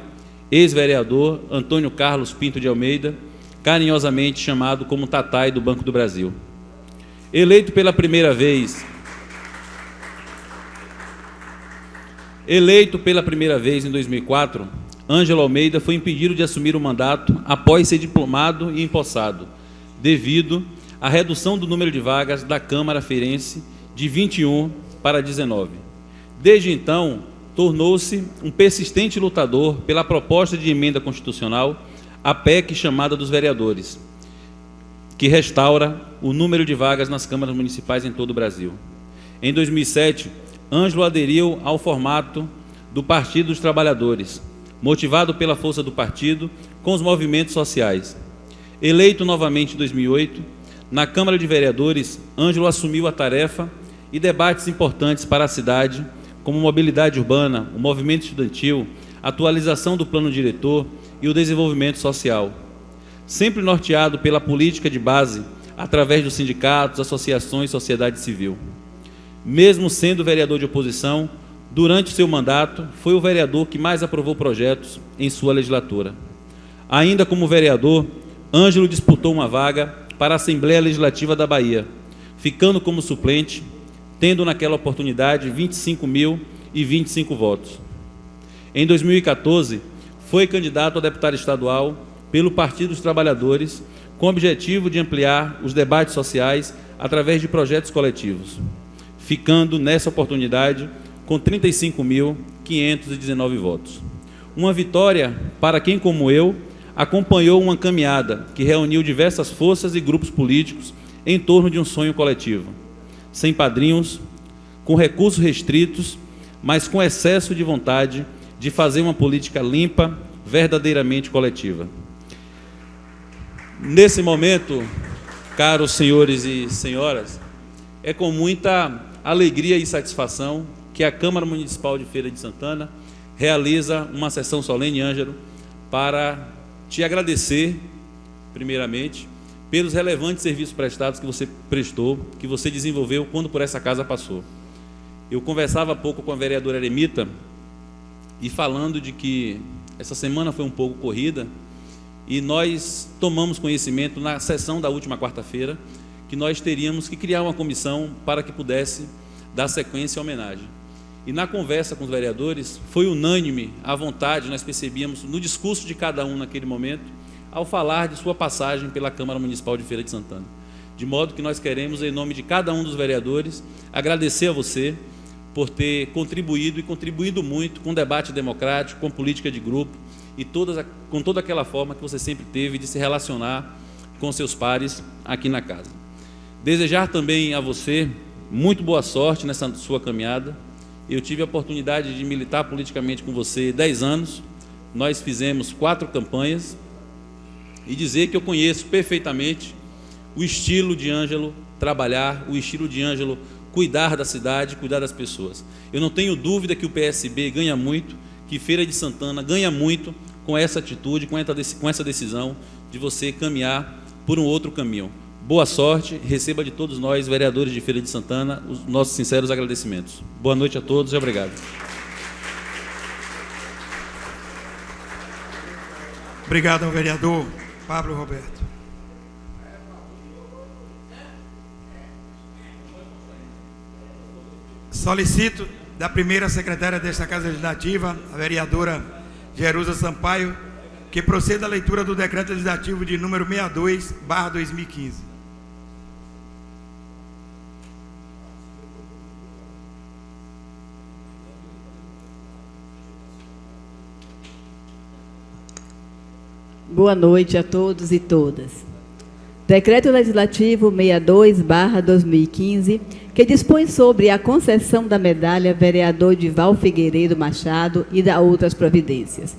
ex-vereador Antônio Carlos Pinto de Almeida, carinhosamente chamado como Tatai do Banco do Brasil. Eleito pela primeira vez em 2004, Ângelo Almeida foi impedido de assumir o mandato após ser diplomado e empossado, devido à redução do número de vagas da Câmara Feirense de 21 para 19. Desde então, tornou-se um persistente lutador pela proposta de emenda constitucional, a PEC chamada dos vereadores, que restaura o número de vagas nas câmaras municipais em todo o Brasil. Em 2007, Ângelo aderiu ao formato do Partido dos Trabalhadores, motivado pela força do partido com os movimentos sociais. Eleito novamente em 2008, na Câmara de Vereadores, Ângelo assumiu a tarefa e debates importantes para a cidade, como mobilidade urbana, o movimento estudantil, atualização do plano diretor e o desenvolvimento social. Sempre norteado pela política de base, através dos sindicatos, associações e sociedade civil. Mesmo sendo vereador de oposição, durante seu mandato, foi o vereador que mais aprovou projetos em sua legislatura. Ainda como vereador, Ângelo disputou uma vaga para a Assembleia Legislativa da Bahia, ficando como suplente, tendo naquela oportunidade 25.025 votos. Em 2014, foi candidato a deputado estadual pelo Partido dos Trabalhadores, com o objetivo de ampliar os debates sociais através de projetos coletivos, ficando nessa oportunidade com 35.519 votos. Uma vitória para quem, como eu, acompanhou uma caminhada que reuniu diversas forças e grupos políticos em torno de um sonho coletivo, sem padrinhos, com recursos restritos, mas com excesso de vontade de fazer uma política limpa, verdadeiramente coletiva. Nesse momento, caros senhores e senhoras, é com muita alegria e satisfação que a Câmara Municipal de Feira de Santana realiza uma sessão solene, Ângelo, para te agradecer, primeiramente, pelos relevantes serviços prestados que você prestou, que você desenvolveu quando por essa casa passou. Eu conversava há pouco com a vereadora Eremita, e falando de que essa semana foi um pouco corrida e nós tomamos conhecimento na sessão da última quarta-feira que nós teríamos que criar uma comissão para que pudesse dar sequência à homenagem. E na conversa com os vereadores, foi unânime a vontade, nós percebíamos no discurso de cada um naquele momento, ao falar de sua passagem pela Câmara Municipal de Feira de Santana. De modo que nós queremos, em nome de cada um dos vereadores, agradecer a você por ter contribuído e contribuído muito com o debate democrático, com política de grupo e com toda aquela forma que você sempre teve de se relacionar com seus pares aqui na casa. Desejar também a você muito boa sorte nessa sua caminhada. Eu tive a oportunidade de militar politicamente com você 10 anos, nós fizemos 4 campanhas, e dizer que eu conheço perfeitamente o estilo de Ângelo trabalhar, o estilo de Ângelo cuidar da cidade, cuidar das pessoas. Eu não tenho dúvida que o PSB ganha muito, que Feira de Santana ganha muito com essa atitude, com essa decisão de você caminhar por um outro caminho. Boa sorte, receba de todos nós, vereadores de Feira de Santana, os nossos sinceros agradecimentos. Boa noite a todos e obrigado. Obrigado ao vereador Pablo Roberto. Solicito da primeira secretária desta Casa Legislativa, a vereadora Jerusa Sampaio, que proceda a leitura do decreto legislativo de número 62/2015. Boa noite a todos e todas. Decreto Legislativo 62/2015, que dispõe sobre a concessão da medalha vereador Dival Figueiredo Machado e da outras providências.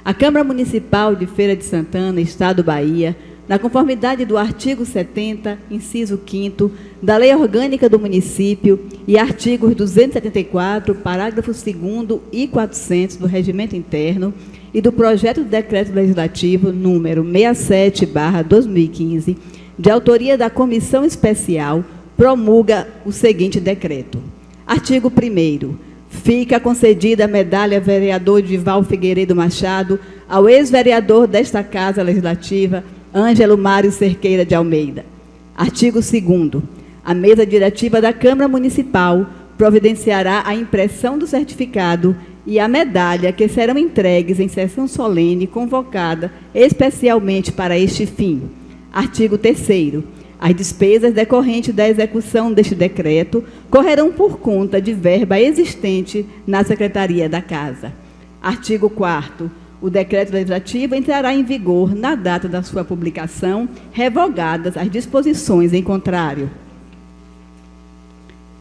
A Câmara Municipal de Feira de Santana, Estado Bahia, na conformidade do artigo 70, inciso 5º, da Lei Orgânica do Município e artigos 274, parágrafo 2º e 400 do Regimento Interno, e do projeto de decreto legislativo número 67/2015, de autoria da Comissão Especial, promulga o seguinte decreto. Artigo 1º. Fica concedida a medalha vereador Dival Figueiredo Machado ao ex-vereador desta Casa Legislativa, Ângelo Mário Cerqueira de Almeida. Artigo 2º. A mesa diretiva da Câmara Municipal providenciará a impressão do certificado e a medalha, que serão entregues em sessão solene convocada especialmente para este fim. Artigo 3º. As despesas decorrentes da execução deste decreto correrão por conta de verba existente na Secretaria da Casa. Artigo 4º. O decreto legislativo entrará em vigor na data da sua publicação, revogadas as disposições em contrário.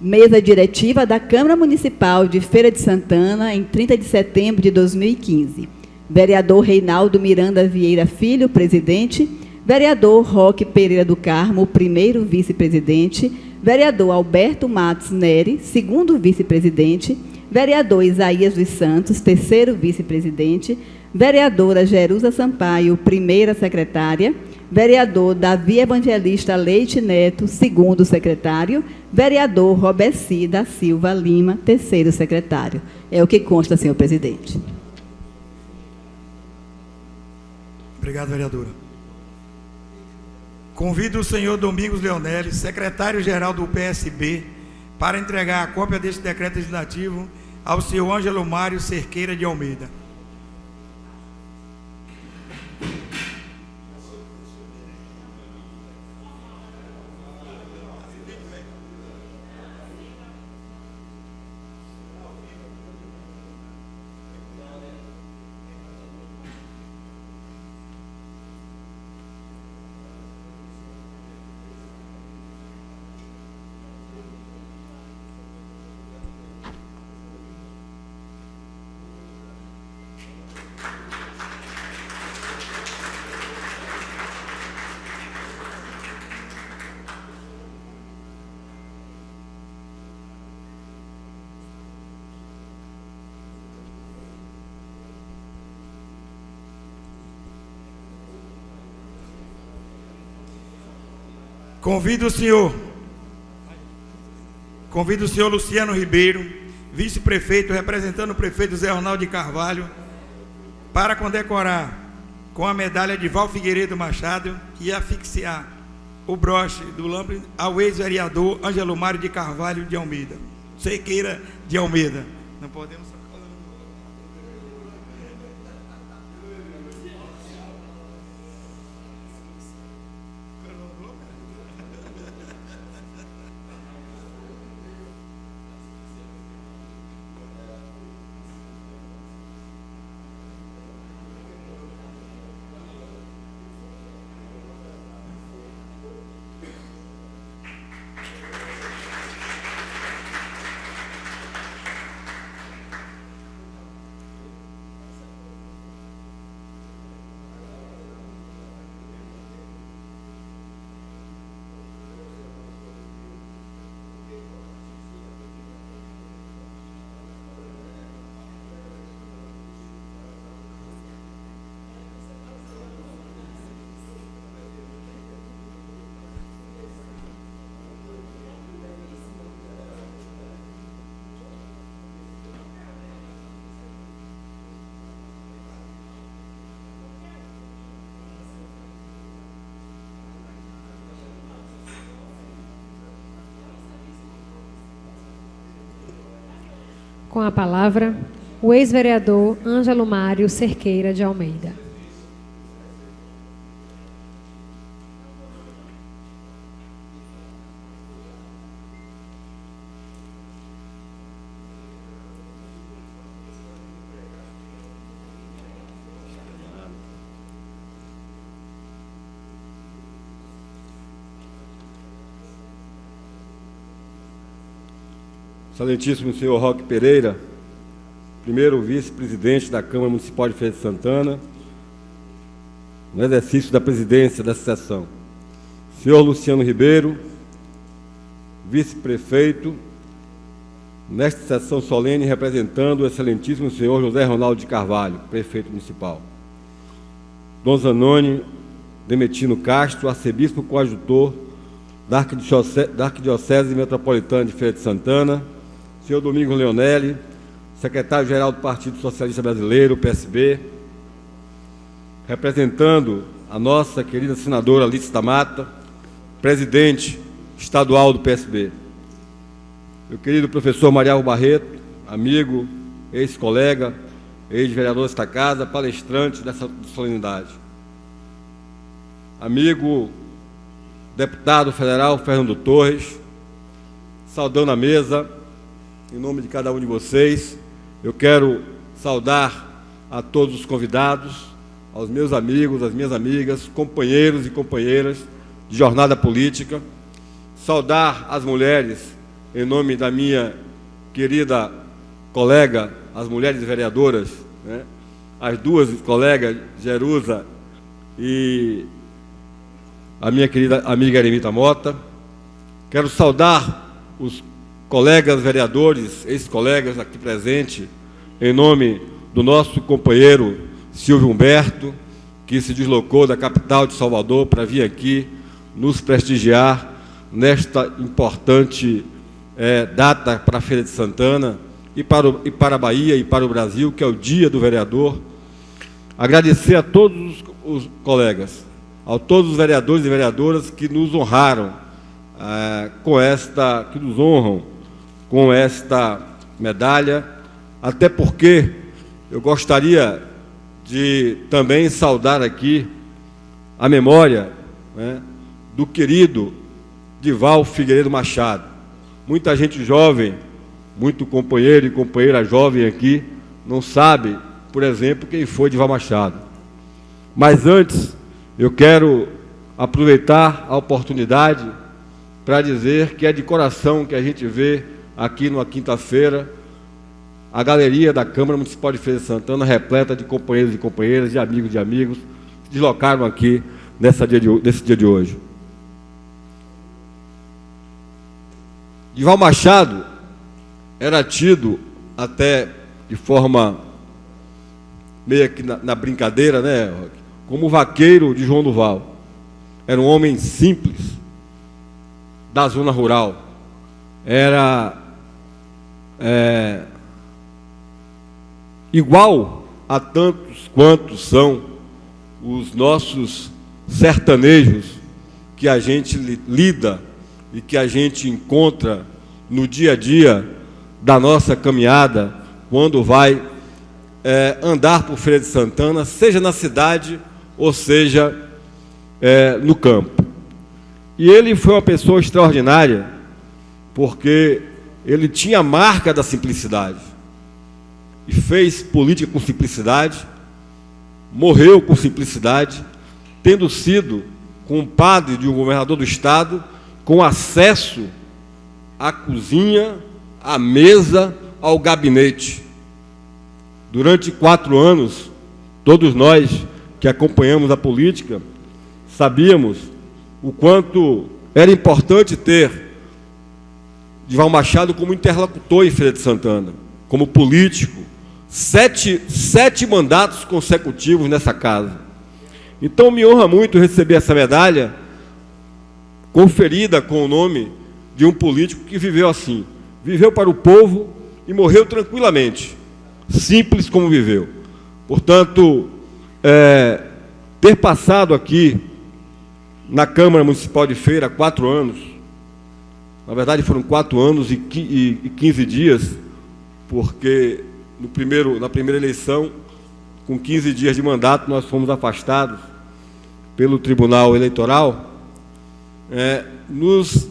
Mesa diretiva da Câmara Municipal de Feira de Santana, em 30 de setembro de 2015. Vereador Reinaldo Miranda Vieira Filho, presidente. Vereador Roque Pereira do Carmo, primeiro vice-presidente. Vereador Alberto Matos Neri, segundo vice-presidente. Vereador Isaías dos Santos, terceiro vice-presidente. Vereadora Jerusa Sampaio, primeira secretária. Vereador Davi Evangelista Leite Neto, segundo secretário. Vereador Robeci da Silva Lima, terceiro secretário. É o que consta, senhor presidente. Obrigado, vereadora. Convido o senhor Domingos Leonelli, secretário-geral do PSB, para entregar a cópia deste decreto legislativo ao senhor Ângelo Mário Cerqueira de Almeida. Convido o senhor Luciano Ribeiro, vice-prefeito, representando o prefeito Zé Ronaldo de Carvalho, para condecorar com a medalha de Val Figueiredo Machado e asfixiar o broche do lambre ao ex-vereador Ângelo Mário de Carvalho de Almeida, Cerqueira de Almeida. Não podemos... Com a palavra, o ex-vereador Ângelo Mário Cerqueira de Almeida. Excelentíssimo senhor Roque Pereira, primeiro vice-presidente da Câmara Municipal de Feira de Santana, no exercício da presidência dessa sessão. Senhor Luciano Ribeiro, vice-prefeito, nesta sessão solene representando o excelentíssimo senhor José Ronaldo de Carvalho, prefeito municipal. Dom Zanoni Demetino Castro, arcebispo coadjutor da Arquidiocese Metropolitana de Feira de Santana, senhor Domingos Leonelli, secretário-geral do Partido Socialista Brasileiro, PSB, representando a nossa querida senadora Alice da Mata, presidente estadual do PSB, meu querido professor Marial Barreto, amigo, ex-colega, ex-vereador desta casa, palestrante dessa solenidade, amigo deputado federal Fernando Torres, saudando a mesa, em nome de cada um de vocês, eu quero saudar a todos os convidados, aos meus amigos, às minhas amigas, companheiros e companheiras de jornada política, saudar as mulheres, em nome da minha querida colega, as mulheres vereadoras, né? As duas colegas, Jerusa e a minha querida amiga Eremita Mota. Quero saudar os colegas vereadores, ex-colegas aqui presentes, em nome do nosso companheiro Silvio Humberto, que se deslocou da capital de Salvador para vir aqui nos prestigiar nesta importante data para a Feira de Santana e para a Bahia e para o Brasil, que é o Dia do Vereador. Agradecer a todos os colegas, a todos os vereadores e vereadoras que nos honraram que nos honram com esta medalha, até porque eu gostaria de também saudar aqui a memória, né, do querido Dival Figueiredo Machado. Muita gente jovem, muito companheiro e companheira jovem aqui, não sabe, por exemplo, quem foi Dival Machado. Mas antes, eu quero aproveitar a oportunidade para dizer que é de coração que a gente vê aqui numa quinta-feira a galeria da Câmara Municipal de Feira de Santana repleta de companheiros e companheiras, de amigos, se deslocaram aqui nesse dia de hoje. Dival Machado era tido até de forma meio que na brincadeira, né, como o vaqueiro de João Duval. Era um homem simples, da zona rural. Era igual a tantos quantos são os nossos sertanejos que a gente lida e que a gente encontra no dia a dia da nossa caminhada, quando vai andar por Feira de Santana, seja na cidade ou seja no campo. E ele foi uma pessoa extraordinária, porque ele tinha a marca da simplicidade, e fez política com simplicidade, morreu com simplicidade, tendo sido compadre de um governador do estado, com acesso à cozinha, à mesa, ao gabinete. Durante 4 anos, todos nós que acompanhamos a política, sabíamos o quanto era importante ter Dival Machado como interlocutor em Feira de Santana, como político, 7 mandatos consecutivos nessa casa. Então me honra muito receber essa medalha, conferida com o nome de um político que viveu assim, viveu para o povo e morreu tranquilamente, simples como viveu. Portanto, ter passado aqui na Câmara Municipal de Feira 4 anos, na verdade foram 4 anos e 15 dias, porque na primeira eleição, com 15 dias de mandato, nós fomos afastados pelo Tribunal Eleitoral, nos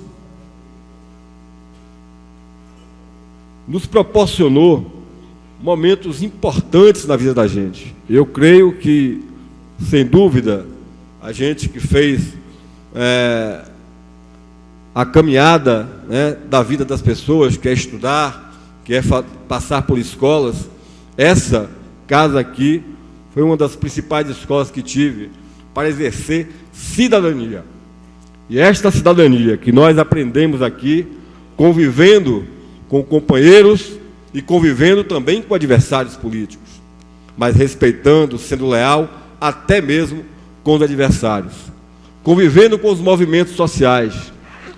proporcionou momentos importantes na vida da gente. Eu creio que, sem dúvida, a gente que fez a caminhada da vida das pessoas, quer estudar, quer passar por escolas, essa casa aqui foi uma das principais escolas que tive para exercer cidadania. E esta cidadania que nós aprendemos aqui, convivendo com companheiros e convivendo também com adversários políticos, mas respeitando, sendo leal até mesmo com os adversários, convivendo com os movimentos sociais,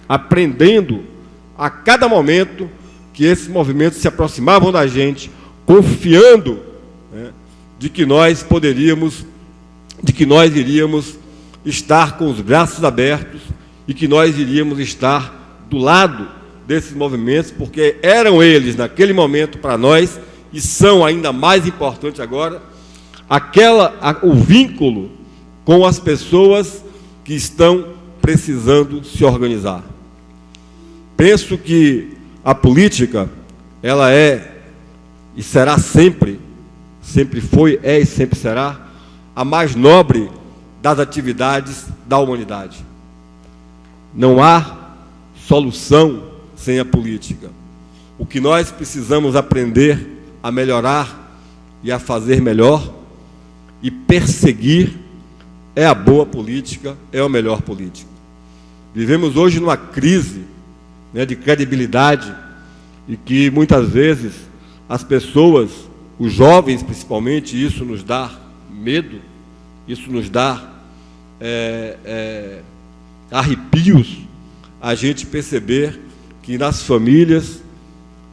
aprendendo a cada momento que esses movimentos se aproximavam da gente, confiando de que nós iríamos estar com os braços abertos e que nós iríamos estar do lado desses movimentos, porque eram eles, naquele momento, para nós, e são ainda mais importantes agora, o vínculo com as pessoas que estão precisando se organizar. Penso que a política, ela é e será sempre foi, é e sempre será, a mais nobre das atividades da humanidade. Não há solução sem a política. O que nós precisamos aprender a melhorar e a fazer melhor e perseguir é a boa política, é a melhor política. Vivemos hoje numa crise de credibilidade e que muitas vezes as pessoas, os jovens principalmente, isso nos dá medo, isso nos dá arrepios, a gente perceber que nas famílias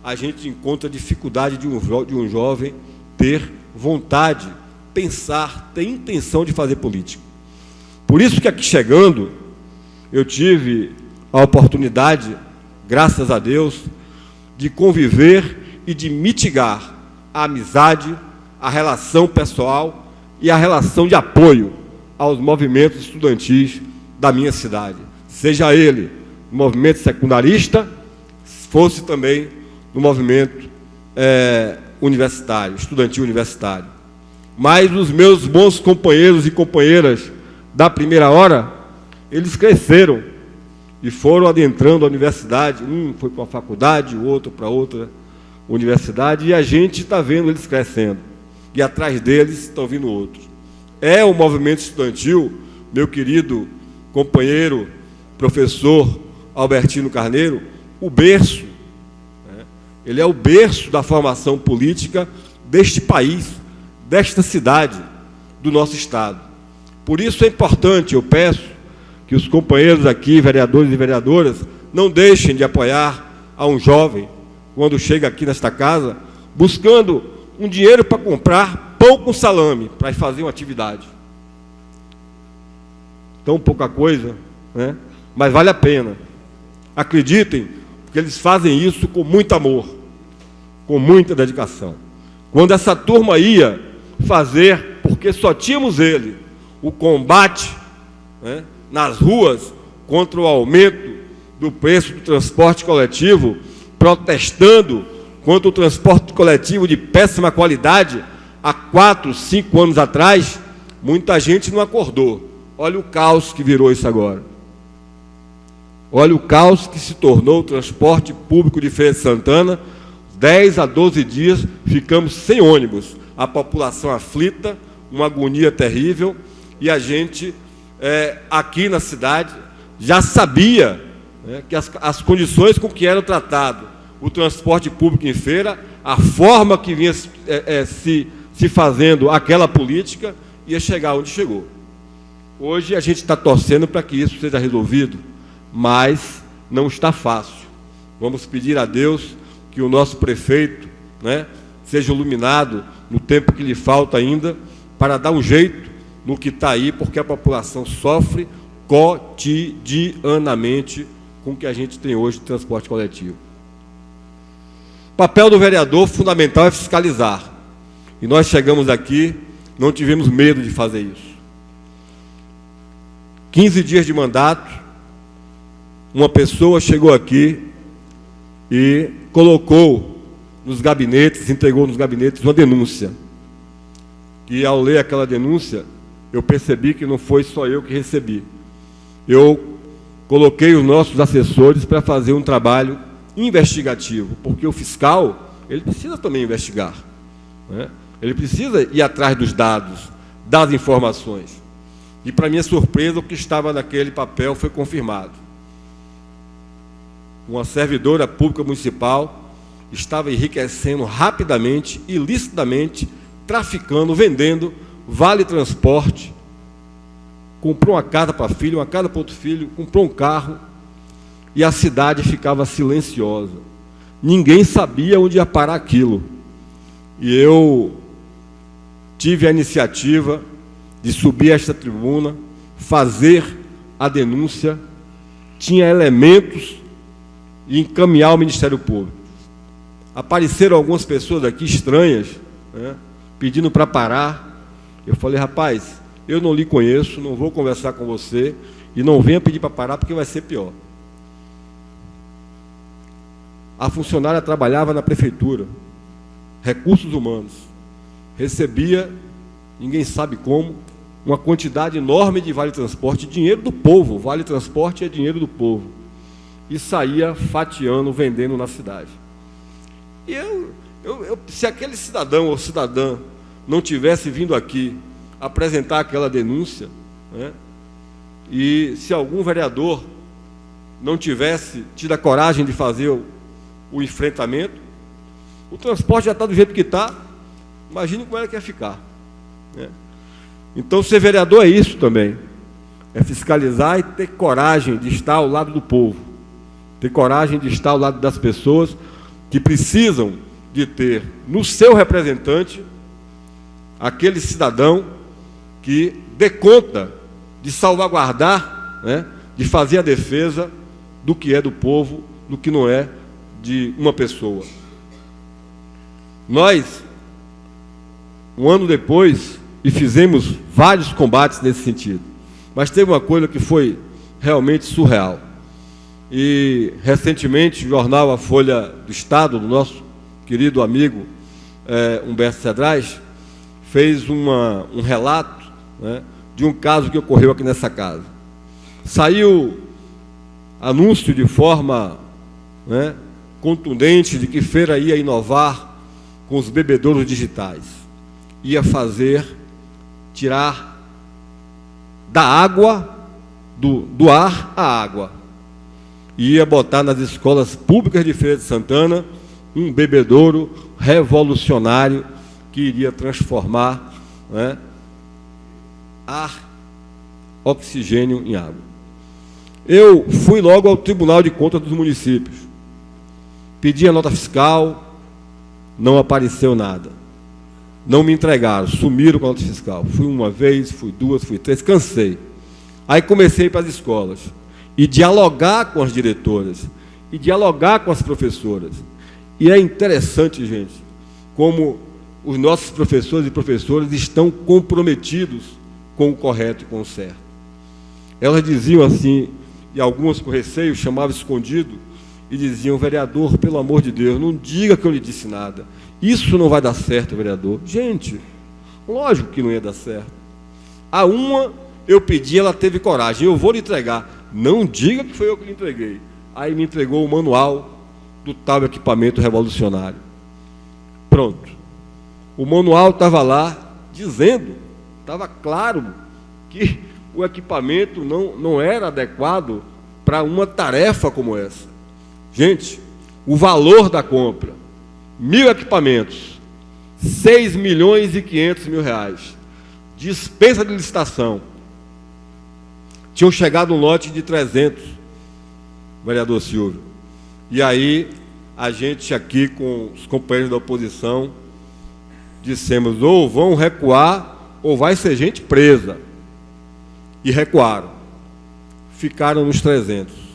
a gente encontra dificuldade de um jovem ter vontade, pensar, ter intenção de fazer política. Por isso que aqui chegando, eu tive a oportunidade, graças a Deus, de conviver e de mitigar a amizade, a relação pessoal e a relação de apoio aos movimentos estudantis da minha cidade. Seja ele no movimento secundarista, fosse também no movimento universitário, estudantil universitário. Mas os meus bons companheiros e companheiras da primeira hora, eles cresceram e foram adentrando a universidade. Um foi para uma faculdade, o outro para outra universidade, e a gente está vendo eles crescendo. E atrás deles estão vindo outros. É o movimento estudantil, meu querido companheiro, professor Albertino Carneiro, o berço. Ele é o berço da formação política deste país, desta cidade, do nosso estado. Por isso é importante, eu peço que os companheiros aqui, vereadores e vereadoras, não deixem de apoiar a um jovem, quando chega aqui nesta casa, buscando um dinheiro para comprar pão com salame para fazer uma atividade. Tão pouca coisa, né? Mas vale a pena. Acreditem, porque eles fazem isso com muito amor, com muita dedicação. Quando essa turma ia fazer, porque só tínhamos ele, o combate, né, nas ruas contra o aumento do preço do transporte coletivo, protestando contra o transporte coletivo de péssima qualidade, há 4, 5 anos atrás, muita gente não acordou. Olha o caos que virou isso agora. Olha o caos que se tornou o transporte público de Feira de Santana. 10 a 12 dias ficamos sem ônibus. A população aflita, uma agonia terrível, e a gente, aqui na cidade, já sabia, né, que as condições com que era tratado o transporte público em Feira, a forma que vinha se fazendo aquela política, ia chegar onde chegou. Hoje a gente está torcendo para que isso seja resolvido, mas não está fácil. Vamos pedir a Deus que o nosso prefeito, né, seja iluminado no tempo que lhe falta ainda, para dar um jeito no que está aí, porque a população sofre cotidianamente com o que a gente tem hoje de transporte coletivo. O papel do vereador fundamental é fiscalizar. E nós chegamos aqui, não tivemos medo de fazer isso. 15 dias de mandato, uma pessoa chegou aqui e colocou nos gabinetes, entregou nos gabinetes uma denúncia. E ao ler aquela denúncia, eu percebi que não foi só eu que recebi. Eu coloquei os nossos assessores para fazer um trabalho investigativo, porque o fiscal, ele precisa também investigar, né? Ele precisa ir atrás dos dados, das informações. E, para minha surpresa, o que estava naquele papel foi confirmado. Uma servidora pública municipal estava enriquecendo rapidamente, ilicitamente, traficando, vendendo vale transporte, comprou uma casa para filho, uma casa para outro filho, comprou um carro, e a cidade ficava silenciosa. Ninguém sabia onde ia parar aquilo. E eu tive a iniciativa de subir a esta tribuna, fazer a denúncia, tinha elementos e encaminhar ao Ministério Público. Apareceram algumas pessoas aqui estranhas, né, pedindo para parar. Eu falei, rapaz, eu não lhe conheço, não vou conversar com você, e não venha pedir para parar, porque vai ser pior. A funcionária trabalhava na prefeitura, recursos humanos, recebia, ninguém sabe como, uma quantidade enorme de vale-transporte, dinheiro do povo, vale-transporte é dinheiro do povo, e saía fatiando, vendendo na cidade. E se aquele cidadão ou cidadã não tivesse vindo aqui apresentar aquela denúncia, né, e se algum vereador não tivesse tido a coragem de fazer o enfrentamento, o transporte já está do jeito que está, imagine como era que ia ficar, né? Então, ser vereador é isso também, é fiscalizar e ter coragem de estar ao lado do povo, ter coragem de estar ao lado das pessoas que precisam de ter no seu representante aquele cidadão que dê conta de salvaguardar, né, de fazer a defesa do que é do povo, do que não é de uma pessoa. Nós, um ano depois, e fizemos vários combates nesse sentido, mas teve uma coisa que foi realmente surreal. E, recentemente, o jornal A Folha do Estado, do nosso querido amigo Humberto Cedrais, fez um relato, né, de um caso que ocorreu aqui nessa casa. Saiu anúncio de forma, né, contundente de que Feira ia inovar com os bebedouros digitais. Ia tirar da água, do ar, a água. E ia botar nas escolas públicas de Feira de Santana um bebedouro revolucionário que iria transformar, né, ar, oxigênio em água. Eu fui logo ao Tribunal de Contas dos Municípios, pedi a nota fiscal, não apareceu nada. não me entregaram, sumiram com a nota fiscal. Fui uma vez, fui duas, fui três, cansei. Aí comecei para as escolas e dialogar com as diretoras e dialogar com as professoras. E é interessante, gente, como os nossos professores e professoras estão comprometidos com o correto e com o certo. Elas diziam assim, e algumas com receio chamavam escondido, e diziam: vereador, pelo amor de Deus, não diga que eu lhe disse nada. Isso não vai dar certo, vereador. Gente, lógico que não ia dar certo. A uma eu pedi, ela teve coragem: eu vou lhe entregar. Não diga que foi eu que lhe entreguei. Aí me entregou o manual do tal equipamento revolucionário. Pronto. O manual estava lá dizendo, estava claro que o equipamento não era adequado para uma tarefa como essa. Gente, o valor da compra, 1.000 equipamentos, 6.500.000 reais, dispensa de licitação. Tinham chegado um lote de 300, vereador Silvio. E aí, a gente aqui com os companheiros da oposição, dissemos: ou vão recuar, ou vai ser gente presa. E recuaram. Ficaram nos 300.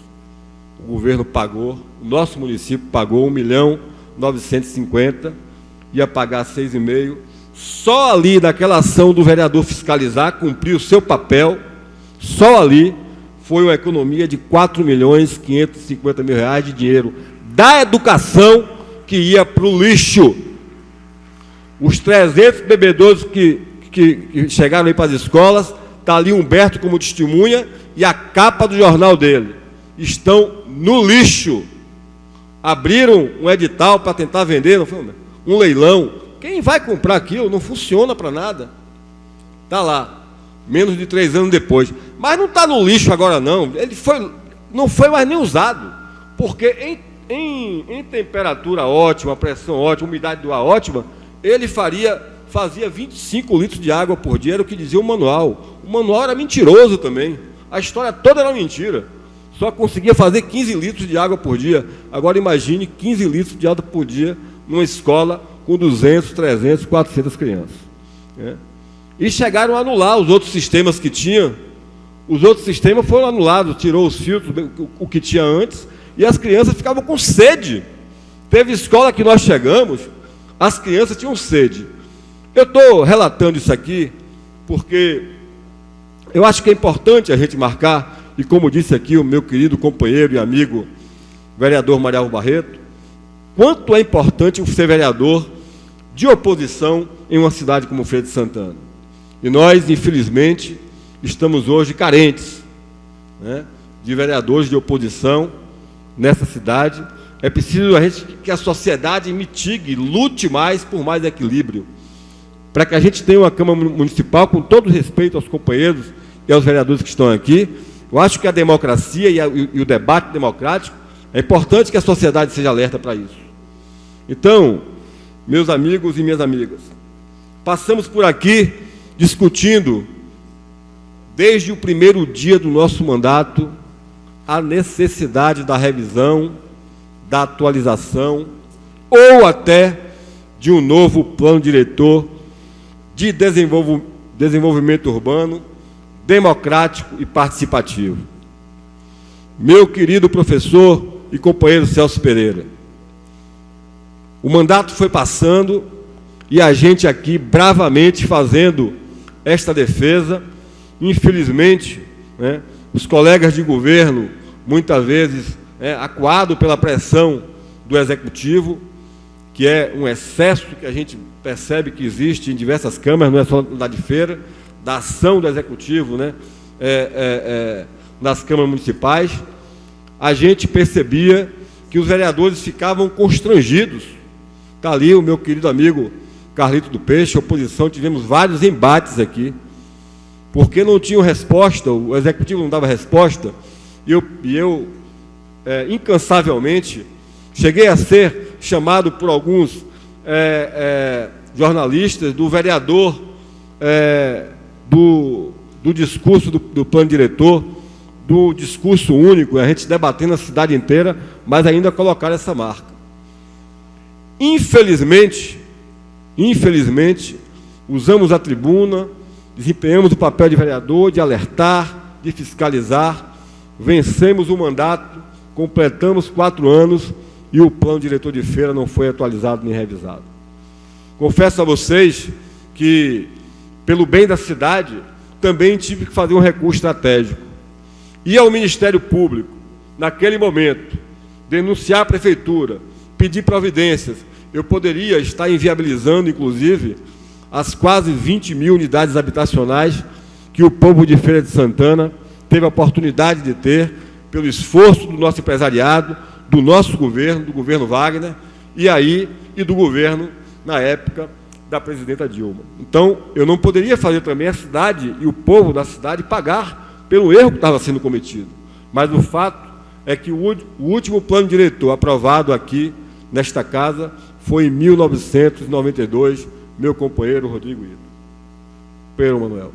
O governo pagou, o nosso município pagou 1.950.000, ia pagar 6,5. Só ali, naquela ação do vereador fiscalizar, cumprir o seu papel, só ali foi uma economia de 4.550.000 reais de dinheiro da educação que ia para o lixo. Os 300 bebedouros que chegaram aí para as escolas, está ali Humberto como testemunha, e a capa do jornal dele, estão no lixo. Abriram um edital para tentar vender, não foi, um leilão. Quem vai comprar aquilo? Não funciona para nada. Está lá, menos de 3 anos depois. Mas não está no lixo agora não. Não foi mais nem usado, porque em temperatura ótima, pressão ótima, umidade do ar ótima, ele fazia 25 litros de água por dia, era o que dizia o manual. O manual era mentiroso também. A história toda era mentira. Só conseguia fazer 15 litros de água por dia. Agora imagine 15 litros de água por dia numa escola com 200, 300, 400 crianças. E chegaram a anular os outros sistemas que tinham. Os outros sistemas foram anulados, tirou os filtros, o que tinha antes, e as crianças ficavam com sede. Teve escola que nós chegamos, as crianças tinham sede. Eu estou relatando isso aqui porque eu acho que é importante a gente marcar, e como disse aqui o meu querido companheiro e amigo, vereador Marialvo Barreto, quanto é importante ser vereador de oposição em uma cidade como Feira de Santana. E nós, infelizmente, estamos hoje carentes, de vereadores de oposição nessa cidade. É preciso que a sociedade mitigue, lute mais por mais equilíbrio, para que a gente tenha uma Câmara Municipal, com todo respeito aos companheiros e aos vereadores que estão aqui. Eu acho que a democracia e o debate democrático, é importante que a sociedade seja alerta para isso. Então, meus amigos e minhas amigas, passamos por aqui discutindo, desde o primeiro dia do nosso mandato, a necessidade da revisão, da atualização, ou até de um novo plano diretor de desenvolvimento urbano, democrático e participativo. Meu querido professor e companheiro Celso Pereira, o mandato foi passando e a gente aqui bravamente fazendo esta defesa. Infelizmente, os colegas de governo, muitas vezes, acuado pela pressão do Executivo, que é um excesso que a gente percebe que existe em diversas câmaras, não é só da de Feira, da ação do Executivo, nas câmaras municipais, a gente percebia que os vereadores ficavam constrangidos. Está ali o meu querido amigo Carlito do Peixe, oposição, tivemos vários embates aqui, porque não tinham resposta, o Executivo não dava resposta, e eu incansavelmente, cheguei a ser chamado por alguns jornalistas do vereador do discurso do plano diretor, do discurso único, a gente debatendo a cidade inteira, mas ainda colocar essa marca. Infelizmente, usamos a tribuna, desempenhamos o papel de vereador, de alertar, de fiscalizar, vencemos o mandato, completamos 4 anos e o plano diretor de feira não foi atualizado nem revisado. Confesso a vocês que, pelo bem da cidade, também tive que fazer um recurso estratégico. Ir ao Ministério Público, naquele momento, denunciar a Prefeitura, pedir providências. Eu poderia estar inviabilizando, inclusive, as quase 20 mil unidades habitacionais que o povo de Feira de Santana teve a oportunidade de ter, pelo esforço do nosso empresariado, do nosso governo, do governo Wagner, e do governo, na época, da presidenta Dilma. Então, eu não poderia fazer também a cidade e o povo da cidade pagar pelo erro que estava sendo cometido. Mas o fato é que o último plano diretor aprovado aqui, nesta casa, foi em 1992, meu companheiro Rodrigo Ito. Pedro Manuel.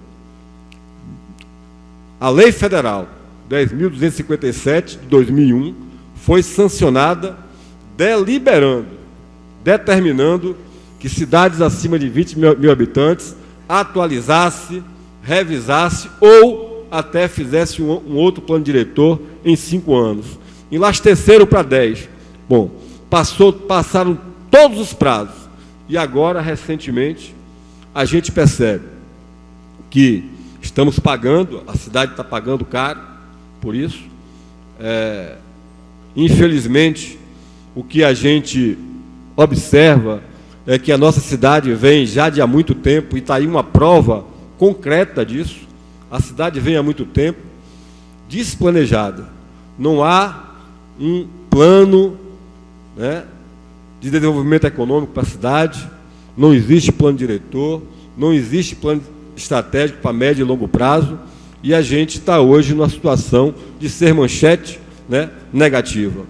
A Lei Federal 10.257, de 2001, foi sancionada deliberando, determinando que cidades acima de 20 mil habitantes atualizasse, revisasse ou até fizesse um outro plano diretor em 5 anos. Enlasteceram para 10. Bom, passaram todos os prazos. E agora, recentemente, a gente percebe que estamos pagando, a cidade está pagando caro por isso. Infelizmente, o que a gente observa é que a nossa cidade vem já de há muito tempo, e está aí uma prova concreta disso. A cidade vem há muito tempo desplanejada. Não há um plano, né, de desenvolvimento econômico para a cidade, não existe plano diretor, não existe plano estratégico para médio e longo prazo, e a gente está hoje numa situação de ser manchete, né, negativa.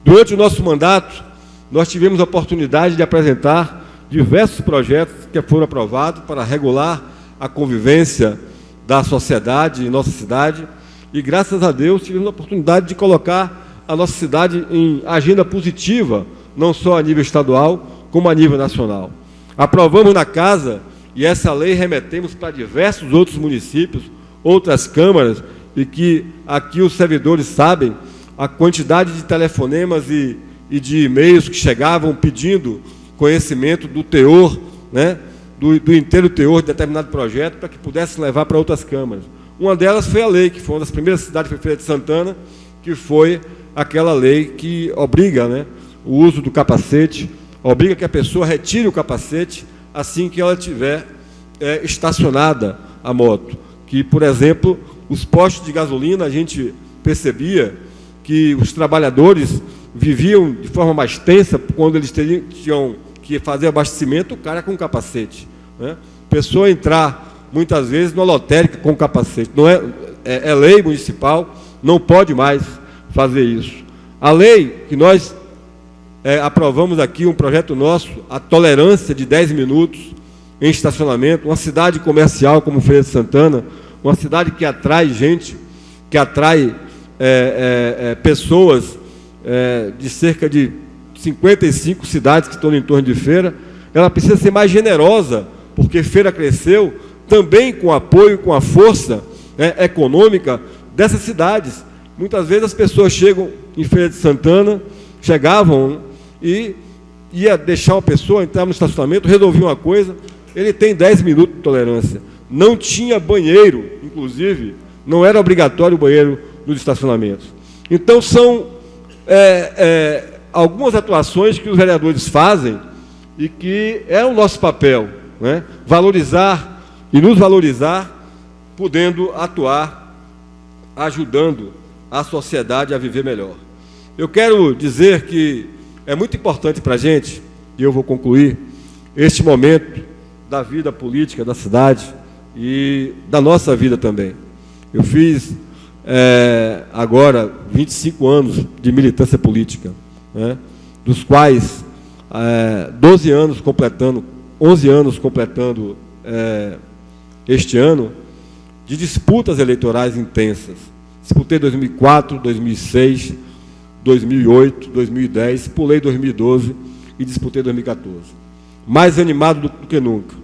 Durante o nosso mandato, nós tivemos a oportunidade de apresentar diversos projetos que foram aprovados para regular a convivência da sociedade em nossa cidade, e graças a Deus tivemos a oportunidade de colocar a nossa cidade em agenda positiva, não só a nível estadual, como a nível nacional. Aprovamos na casa, e essa lei remetemos para diversos outros municípios, outras câmaras, e que aqui os servidores sabem a quantidade de telefonemas e de e-mails que chegavam pedindo conhecimento do teor, né, do inteiro teor de determinado projeto, para que pudesse levar para outras câmaras. Uma delas foi a lei, que foi uma das primeiras cidades, foi Feira de Santana, que foi aquela lei que obriga, né, o uso do capacete, obriga que a pessoa retire o capacete assim que ela tiver estacionada a moto. Que, por exemplo, os postos de gasolina, a gente percebia que os trabalhadores viviam de forma mais tensa quando eles tinham que fazer abastecimento, o cara com capacete, né? Pessoa entrar, muitas vezes, numa lotérica com capacete. Não é lei municipal, não pode mais fazer isso. A lei que nós aprovamos aqui, um projeto nosso, a tolerância de 10 minutos em estacionamento, uma cidade comercial como Feira de Santana, uma cidade que atrai gente, que atrai pessoas de cerca de 55 cidades que estão no entorno de Feira, ela precisa ser mais generosa, porque Feira cresceu também com o apoio, com a força econômica dessas cidades. Muitas vezes as pessoas chegam em Feira de Santana, chegavam e ia deixar uma pessoa entrar no estacionamento, resolver uma coisa, ele tem 10 minutos de tolerância. Não tinha banheiro, inclusive, não era obrigatório o banheiro nos estacionamentos. Então, são algumas atuações que os vereadores fazem e que é o nosso papel, né? Valorizar e nos valorizar, podendo atuar, ajudando a sociedade a viver melhor. Eu quero dizer que é muito importante para a gente, e eu vou concluir, este momento da vida política da cidade e da nossa vida também. Eu fiz agora 25 anos de militância política, né, dos quais 11 anos completando este ano, de disputas eleitorais intensas. Disputei 2004, 2006, 2008, 2010, pulei 2012 e disputei 2014. Mais animado do que nunca.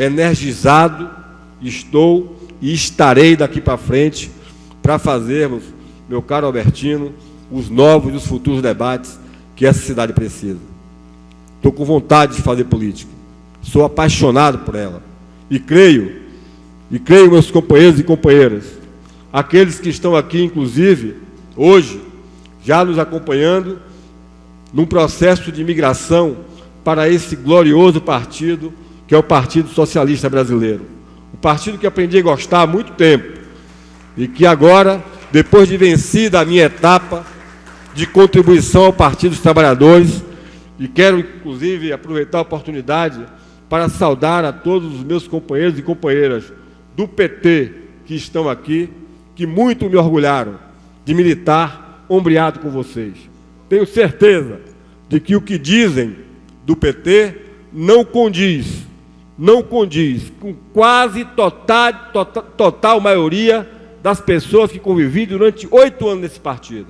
energizado, estou e estarei daqui para frente para fazermos, meu caro Albertino, os novos e os futuros debates que essa cidade precisa. Estou com vontade de fazer política, sou apaixonado por ela e creio, meus companheiros e companheiras, aqueles que estão aqui, inclusive, hoje, já nos acompanhando, num processo de migração para esse glorioso partido, que é o Partido Socialista Brasileiro. Um partido que aprendi a gostar há muito tempo e que agora, depois de vencida a minha etapa de contribuição ao Partido dos Trabalhadores, e quero, inclusive, aproveitar a oportunidade para saudar a todos os meus companheiros e companheiras do PT que estão aqui, que muito me orgulharam de militar ombreado com vocês. Tenho certeza de que o que dizem do PT não condiz com quase total maioria das pessoas que convivi durante 8 anos nesse partido.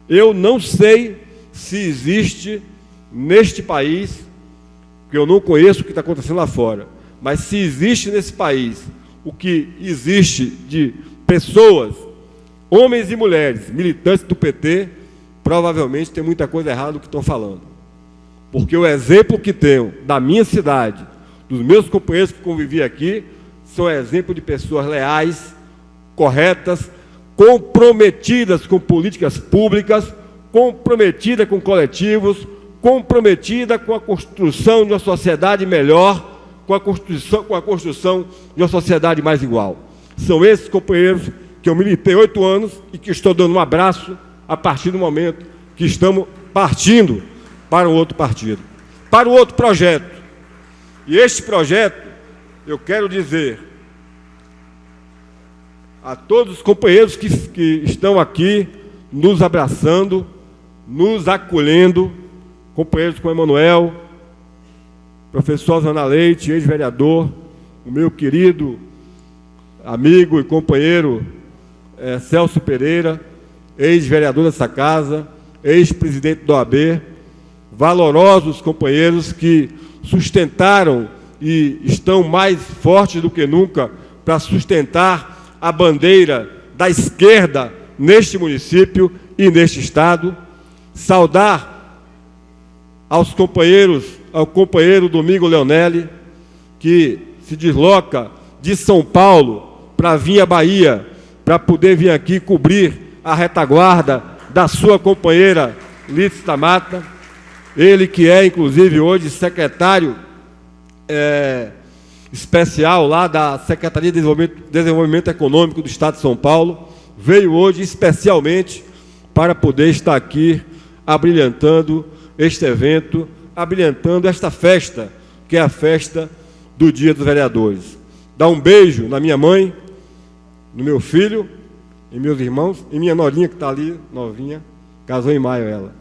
Eu não sei se existe neste país, que eu não conheço o que está acontecendo lá fora, mas se existe nesse país o que existe de pessoas, homens e mulheres, militantes do PT, provavelmente tem muita coisa errada do que estão falando. Porque o exemplo que tenho da minha cidade, dos meus companheiros que convivi aqui, são exemplo de pessoas leais, corretas, comprometidas com políticas públicas, comprometidas com coletivos, comprometida com a construção de uma sociedade melhor, com a construção de uma sociedade mais igual. São esses companheiros que eu militei 8 anos e que estou dando um abraço a partir do momento que estamos partindo para um outro partido, para um outro projeto. E este projeto, eu quero dizer a todos os companheiros que estão aqui nos abraçando, nos acolhendo, companheiros como Emanuel, professor Zana Leite, ex-vereador, o meu querido amigo e companheiro Celso Pereira, ex-vereador dessa casa, ex-presidente do OAB, valorosos companheiros que sustentaram e estão mais fortes do que nunca para sustentar a bandeira da esquerda neste município e neste estado. Saudar ao companheiro Domingo Leonelli, que se desloca de São Paulo para vir à Bahia, para poder vir aqui cobrir a retaguarda da sua companheira Lídice da Mata, ele que é, inclusive, hoje secretário especial lá da Secretaria de Desenvolvimento Econômico do Estado de São Paulo, veio hoje especialmente para poder estar aqui abrilhantando este evento, abrilhantando esta festa, que é a festa do Dia dos Vereadores. Dá um beijo na minha mãe, no meu filho, em meus irmãos, e minha norinha que está ali, novinha, casou em maio ela.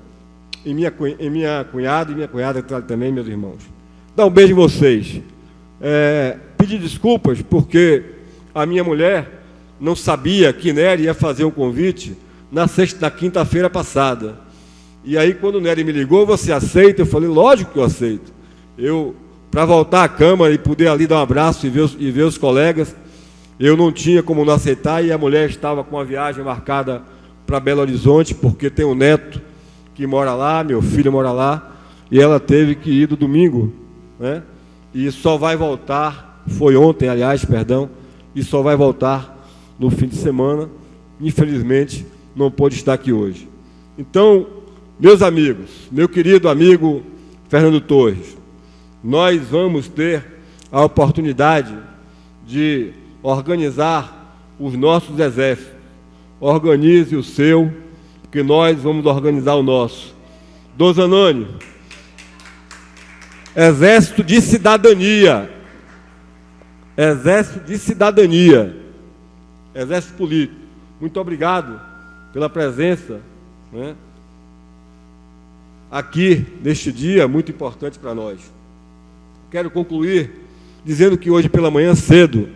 E minha cunhada, e minha cunhada que está ali também, meus irmãos. Dá um beijo em vocês. Pedir desculpas, porque a minha mulher não sabia que Nery ia fazer um convite na quinta-feira passada. E aí, quando o Nery me ligou, você aceita? Eu falei, lógico que eu aceito. Para voltar à Câmara e poder ali dar um abraço e ver os colegas, eu não tinha como não aceitar, e a mulher estava com uma viagem marcada para Belo Horizonte, porque tem um neto que mora lá, meu filho mora lá, e ela teve que ir do domingo, né? E só vai voltar, foi ontem, aliás, perdão, e só vai voltar no fim de semana. Infelizmente, não pôde estar aqui hoje. Então, meus amigos, meu querido amigo Fernando Torres, nós vamos ter a oportunidade de organizar os nossos exércitos. Organize o seu, porque nós vamos organizar o nosso. Dom Zanoni, Exército de Cidadania. Exército de Cidadania. Exército Político. Muito obrigado pela presença, né, aqui neste dia muito importante para nós. Quero concluir dizendo que hoje pela manhã cedo,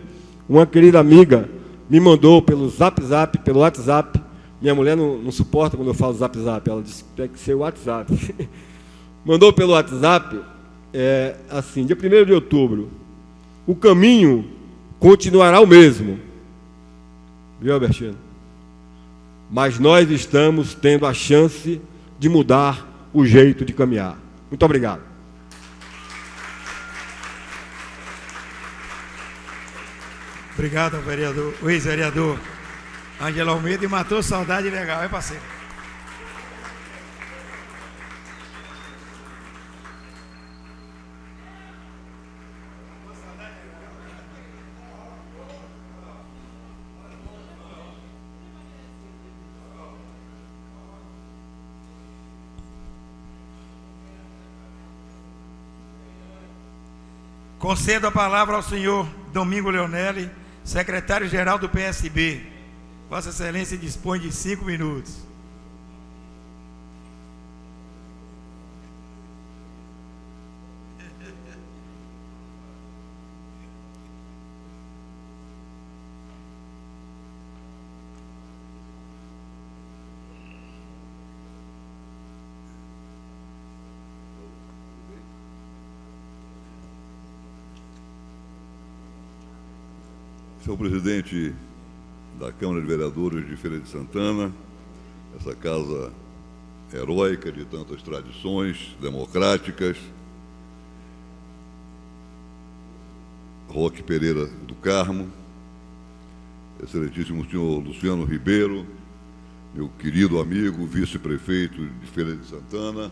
uma querida amiga me mandou pelo pelo WhatsApp. Minha mulher não suporta quando eu falo Zap, ela disse que tem que ser o WhatsApp. Mandou pelo WhatsApp, assim, dia 1º de outubro, o caminho continuará o mesmo. Viu, Albertino? Mas nós estamos tendo a chance de mudar o jeito de caminhar. Muito obrigado. Obrigado, vereador, o ex-vereador Ângelo Almeida, e matou saudade legal, é parceiro? Concedo a palavra ao senhor Domingo Leonelli, secretário-geral do PSB. Vossa Excelência dispõe de 5 minutos. Senhor presidente da Câmara de Vereadores de Feira de Santana, essa casa heróica de tantas tradições democráticas, Roque Pereira do Carmo, excelentíssimo senhor Luciano Ribeiro, meu querido amigo, vice-prefeito de Feira de Santana,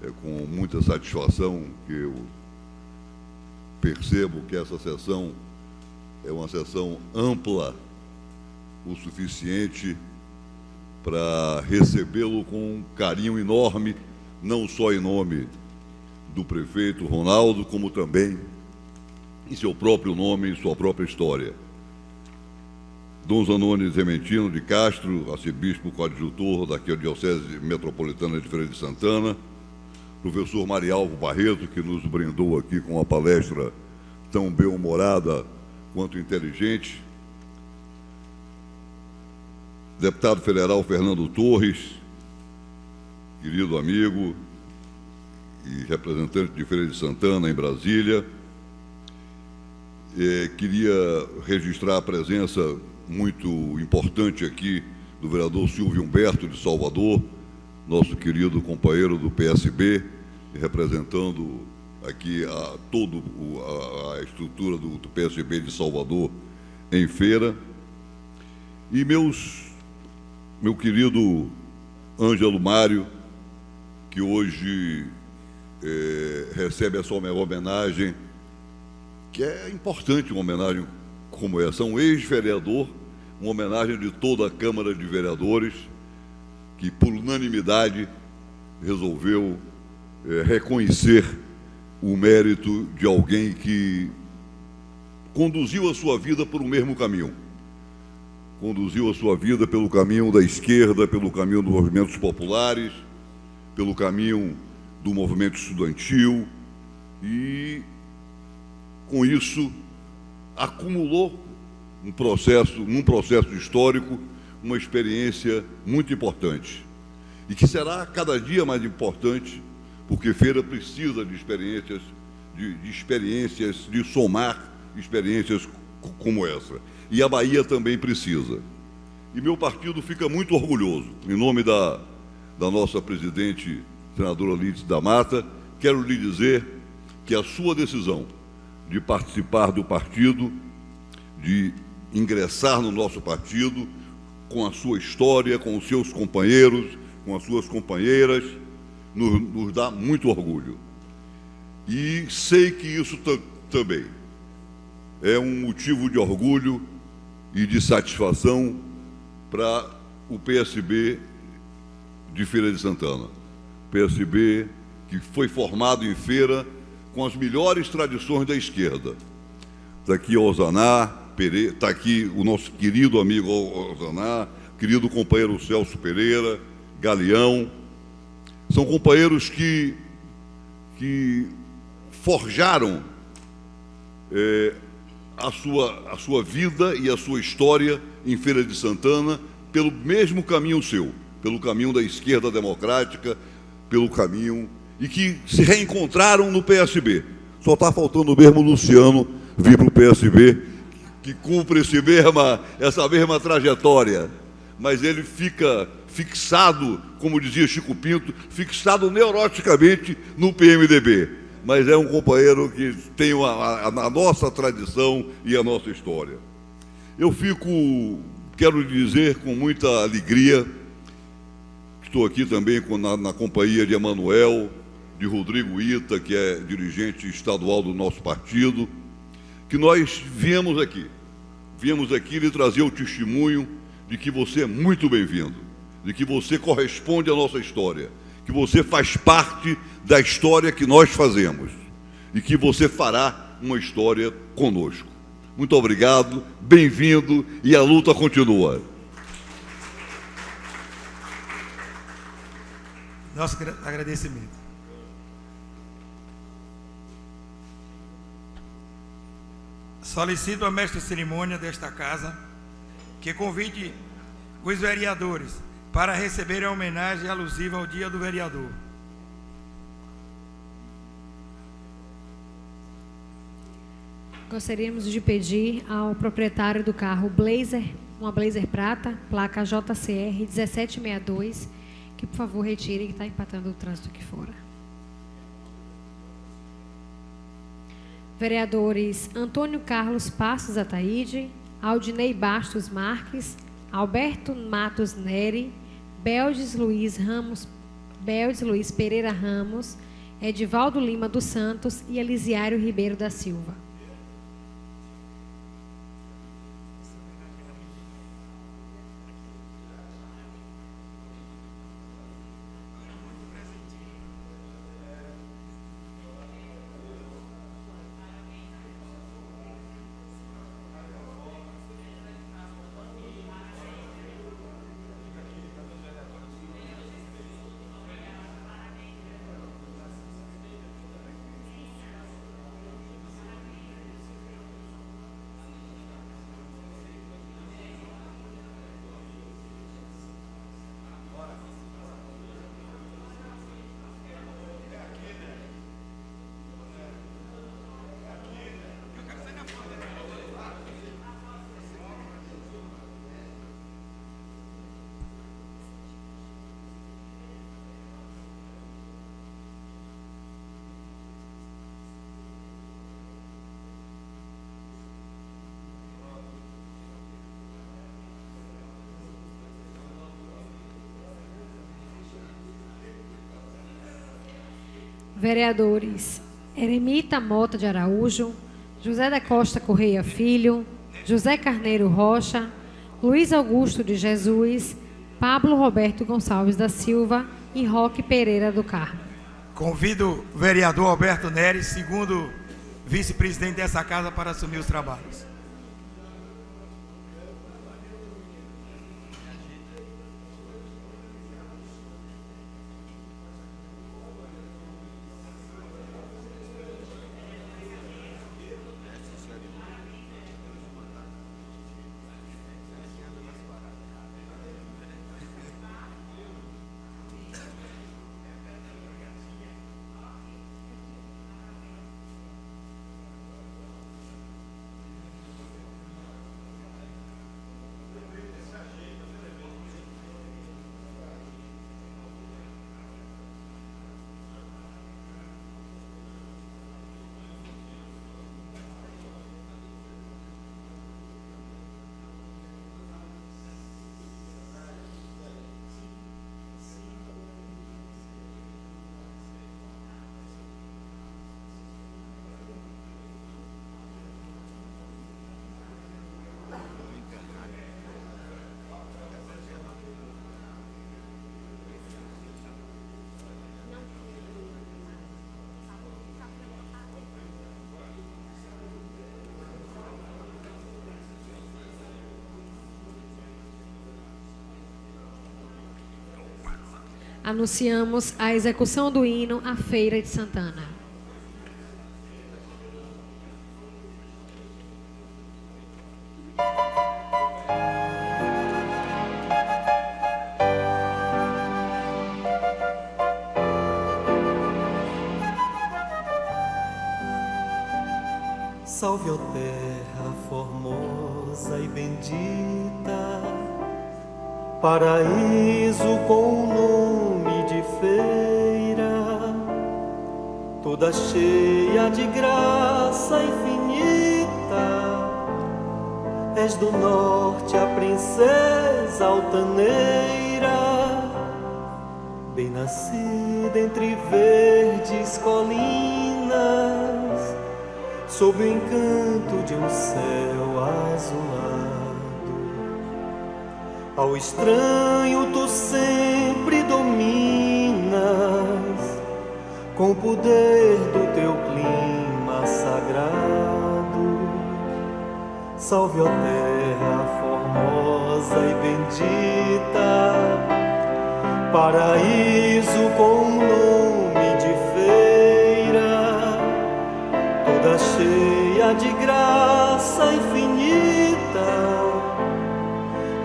é com muita satisfação que eu percebo que essa sessão é uma sessão ampla o suficiente para recebê-lo com um carinho enorme, não só em nome do prefeito Ronaldo, como também em seu próprio nome e sua própria história. Dom Zanoni Zementino de Castro, arcebispo coadjutor da Diocese Metropolitana de Feira de Santana, professor Marialvo Barreto, que nos brindou aqui com uma palestra tão bem-humorada quanto inteligente, deputado federal Fernando Torres, querido amigo e representante de Feira de Santana em Brasília. Queria registrar a presença muito importante aqui do vereador Silvio Humberto de Salvador, nosso querido companheiro do PSB, representando aqui a estrutura do PSB de Salvador em Feira. E meu querido Ângelo Mário, que hoje recebe essa homenagem, que é importante uma homenagem como essa, um ex-vereador, uma homenagem de toda a Câmara de Vereadores, que por unanimidade resolveu reconhecer o mérito de alguém que conduziu a sua vida por um mesmo caminho. Conduziu a sua vida pelo caminho da esquerda, pelo caminho dos movimentos populares, pelo caminho do movimento estudantil e, com isso, acumulou num processo histórico, uma experiência muito importante e que será cada dia mais importante, porque Feira precisa de experiências, de somar experiências como essa. E a Bahia também precisa. E meu partido fica muito orgulhoso. Em nome da nossa presidente, senadora Lídice da Mata, quero lhe dizer que a sua decisão de participar do partido, de ingressar no nosso partido, com a sua história, com os seus companheiros, com as suas companheiras, nos dá muito orgulho. E sei que isso também é um motivo de orgulho e de satisfação para o PSB de Feira de Santana. PSB que foi formado em Feira com as melhores tradições da esquerda. Está aqui Ozaná Pereira, está aqui o nosso querido amigo Ozaná, querido companheiro Celso Pereira, Galeão. São companheiros que forjaram a sua vida e a sua história em Feira de Santana pelo mesmo caminho seu, pelo caminho da esquerda democrática, pelo caminho, e que se reencontraram no PSB. Só está faltando mesmo o Luciano vir para o PSB, que cumpre essa mesma trajetória. Mas ele fica fixado, como dizia Chico Pinto, fixado neuroticamente no PMDB. Mas é um companheiro que tem a nossa tradição e a nossa história. Quero dizer com muita alegria, estou aqui também na companhia de Emanuel, de Rodrigo Ita, que é dirigente estadual do nosso partido, que nós viemos aqui lhe trazer o testemunho de que você é muito bem-vindo, de que você corresponde à nossa história, que você faz parte da história que nós fazemos e que você fará uma história conosco. Muito obrigado, bem-vindo e a luta continua. Nosso agradecimento. Solicito a mestre de cerimônia desta casa que convide os vereadores para receberem a homenagem alusiva ao Dia do Vereador. Gostaríamos de pedir ao proprietário do carro Blazer, uma Blazer prata, placa JCR 1762, que por favor retire, que está empatando o trânsito aqui fora. Vereadores Antônio Carlos Passos Ataíde, Aldinei Bastos Marques, Alberto Matos Neri, Beldes Luiz Pereira Ramos, Edivaldo Lima dos Santos e Elisiário Ribeiro da Silva. Vereadores Eremita Mota de Araújo, José da Costa Correia Filho, José Carneiro Rocha, Luiz Augusto de Jesus, Pablo Roberto Gonçalves da Silva e Roque Pereira do Carmo. Convido o vereador Alberto Neres, segundo vice-presidente dessa casa, para assumir os trabalhos. Anunciamos a execução do hino à Feira de Santana. Salve, ó terra formosa e bendita, paraíso com nome de feira, toda cheia de graça infinita. És do norte a princesa altaneira, bem nascida entre verdes colinas, sob o encanto de um céu azulado. Ao estranho tu sempre dominas, com o poder do teu clima sagrado. Salve, ó terra formosa e bendita, paraíso com nome de feira, toda cheia de graça infinita.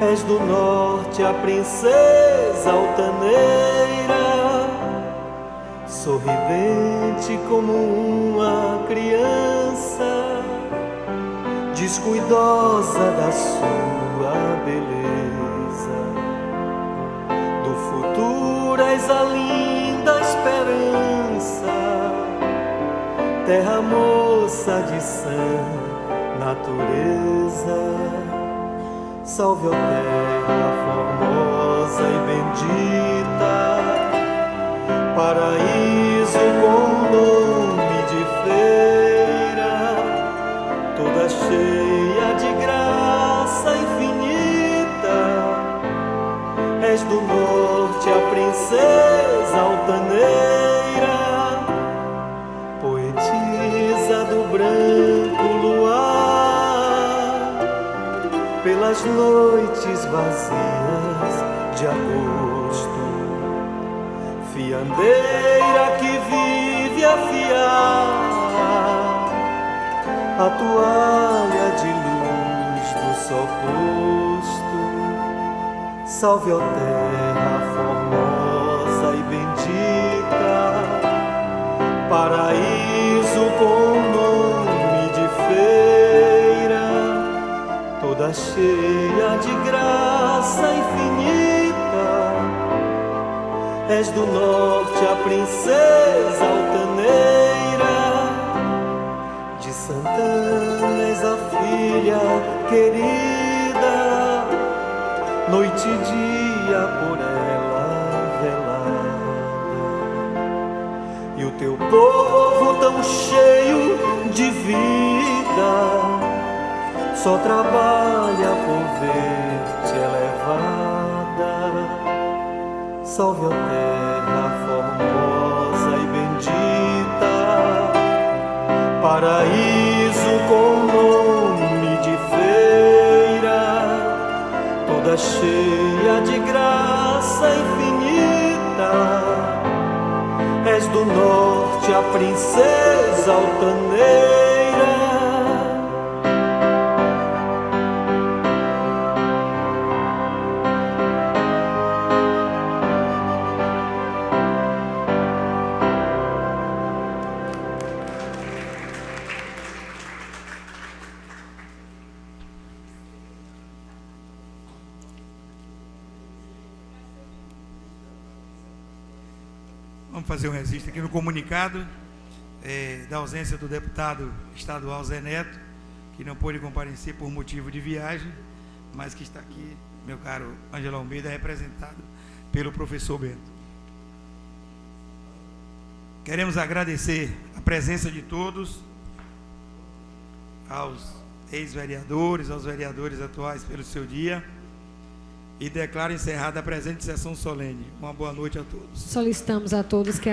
És do norte a princesa altaneira, sorridente como uma criança, descuidosa da sua beleza. Do futuro és a linda esperança, terra moça de sã natureza. Salve, ó terra formosa e bendita, paraíso com nome de feira, toda cheia de graça infinita. És do norte a princesa altaneira, poetisa do branco luar, pelas noites vazias de agosto, fiandeira que vive a fiar a toalha de luz do sol posto. Salve, ó terra formosa e bendita, paraíso com nome de feira, toda cheia de graça infinita. És do norte a princesa altaneira, de Santana és a filha querida, noite e dia por ela velada. E o teu povo tão cheio de vida, só trabalha por ver-te elevada. Salve, ó terra formosa e bendita, paraíso com nome de feira, toda cheia de graça infinita. És do norte a princesa altaneira. Vamos fazer um registro aqui no comunicado da ausência do deputado estadual Zé Neto, que não pôde comparecer por motivo de viagem, mas que está aqui, meu caro Ângelo Almeida, representado pelo professor Bento. Queremos agradecer a presença de todos, aos ex-vereadores, aos vereadores atuais pelo seu dia, e declaro encerrada a presente sessão solene. Uma boa noite a todos. Solicitamos a todos que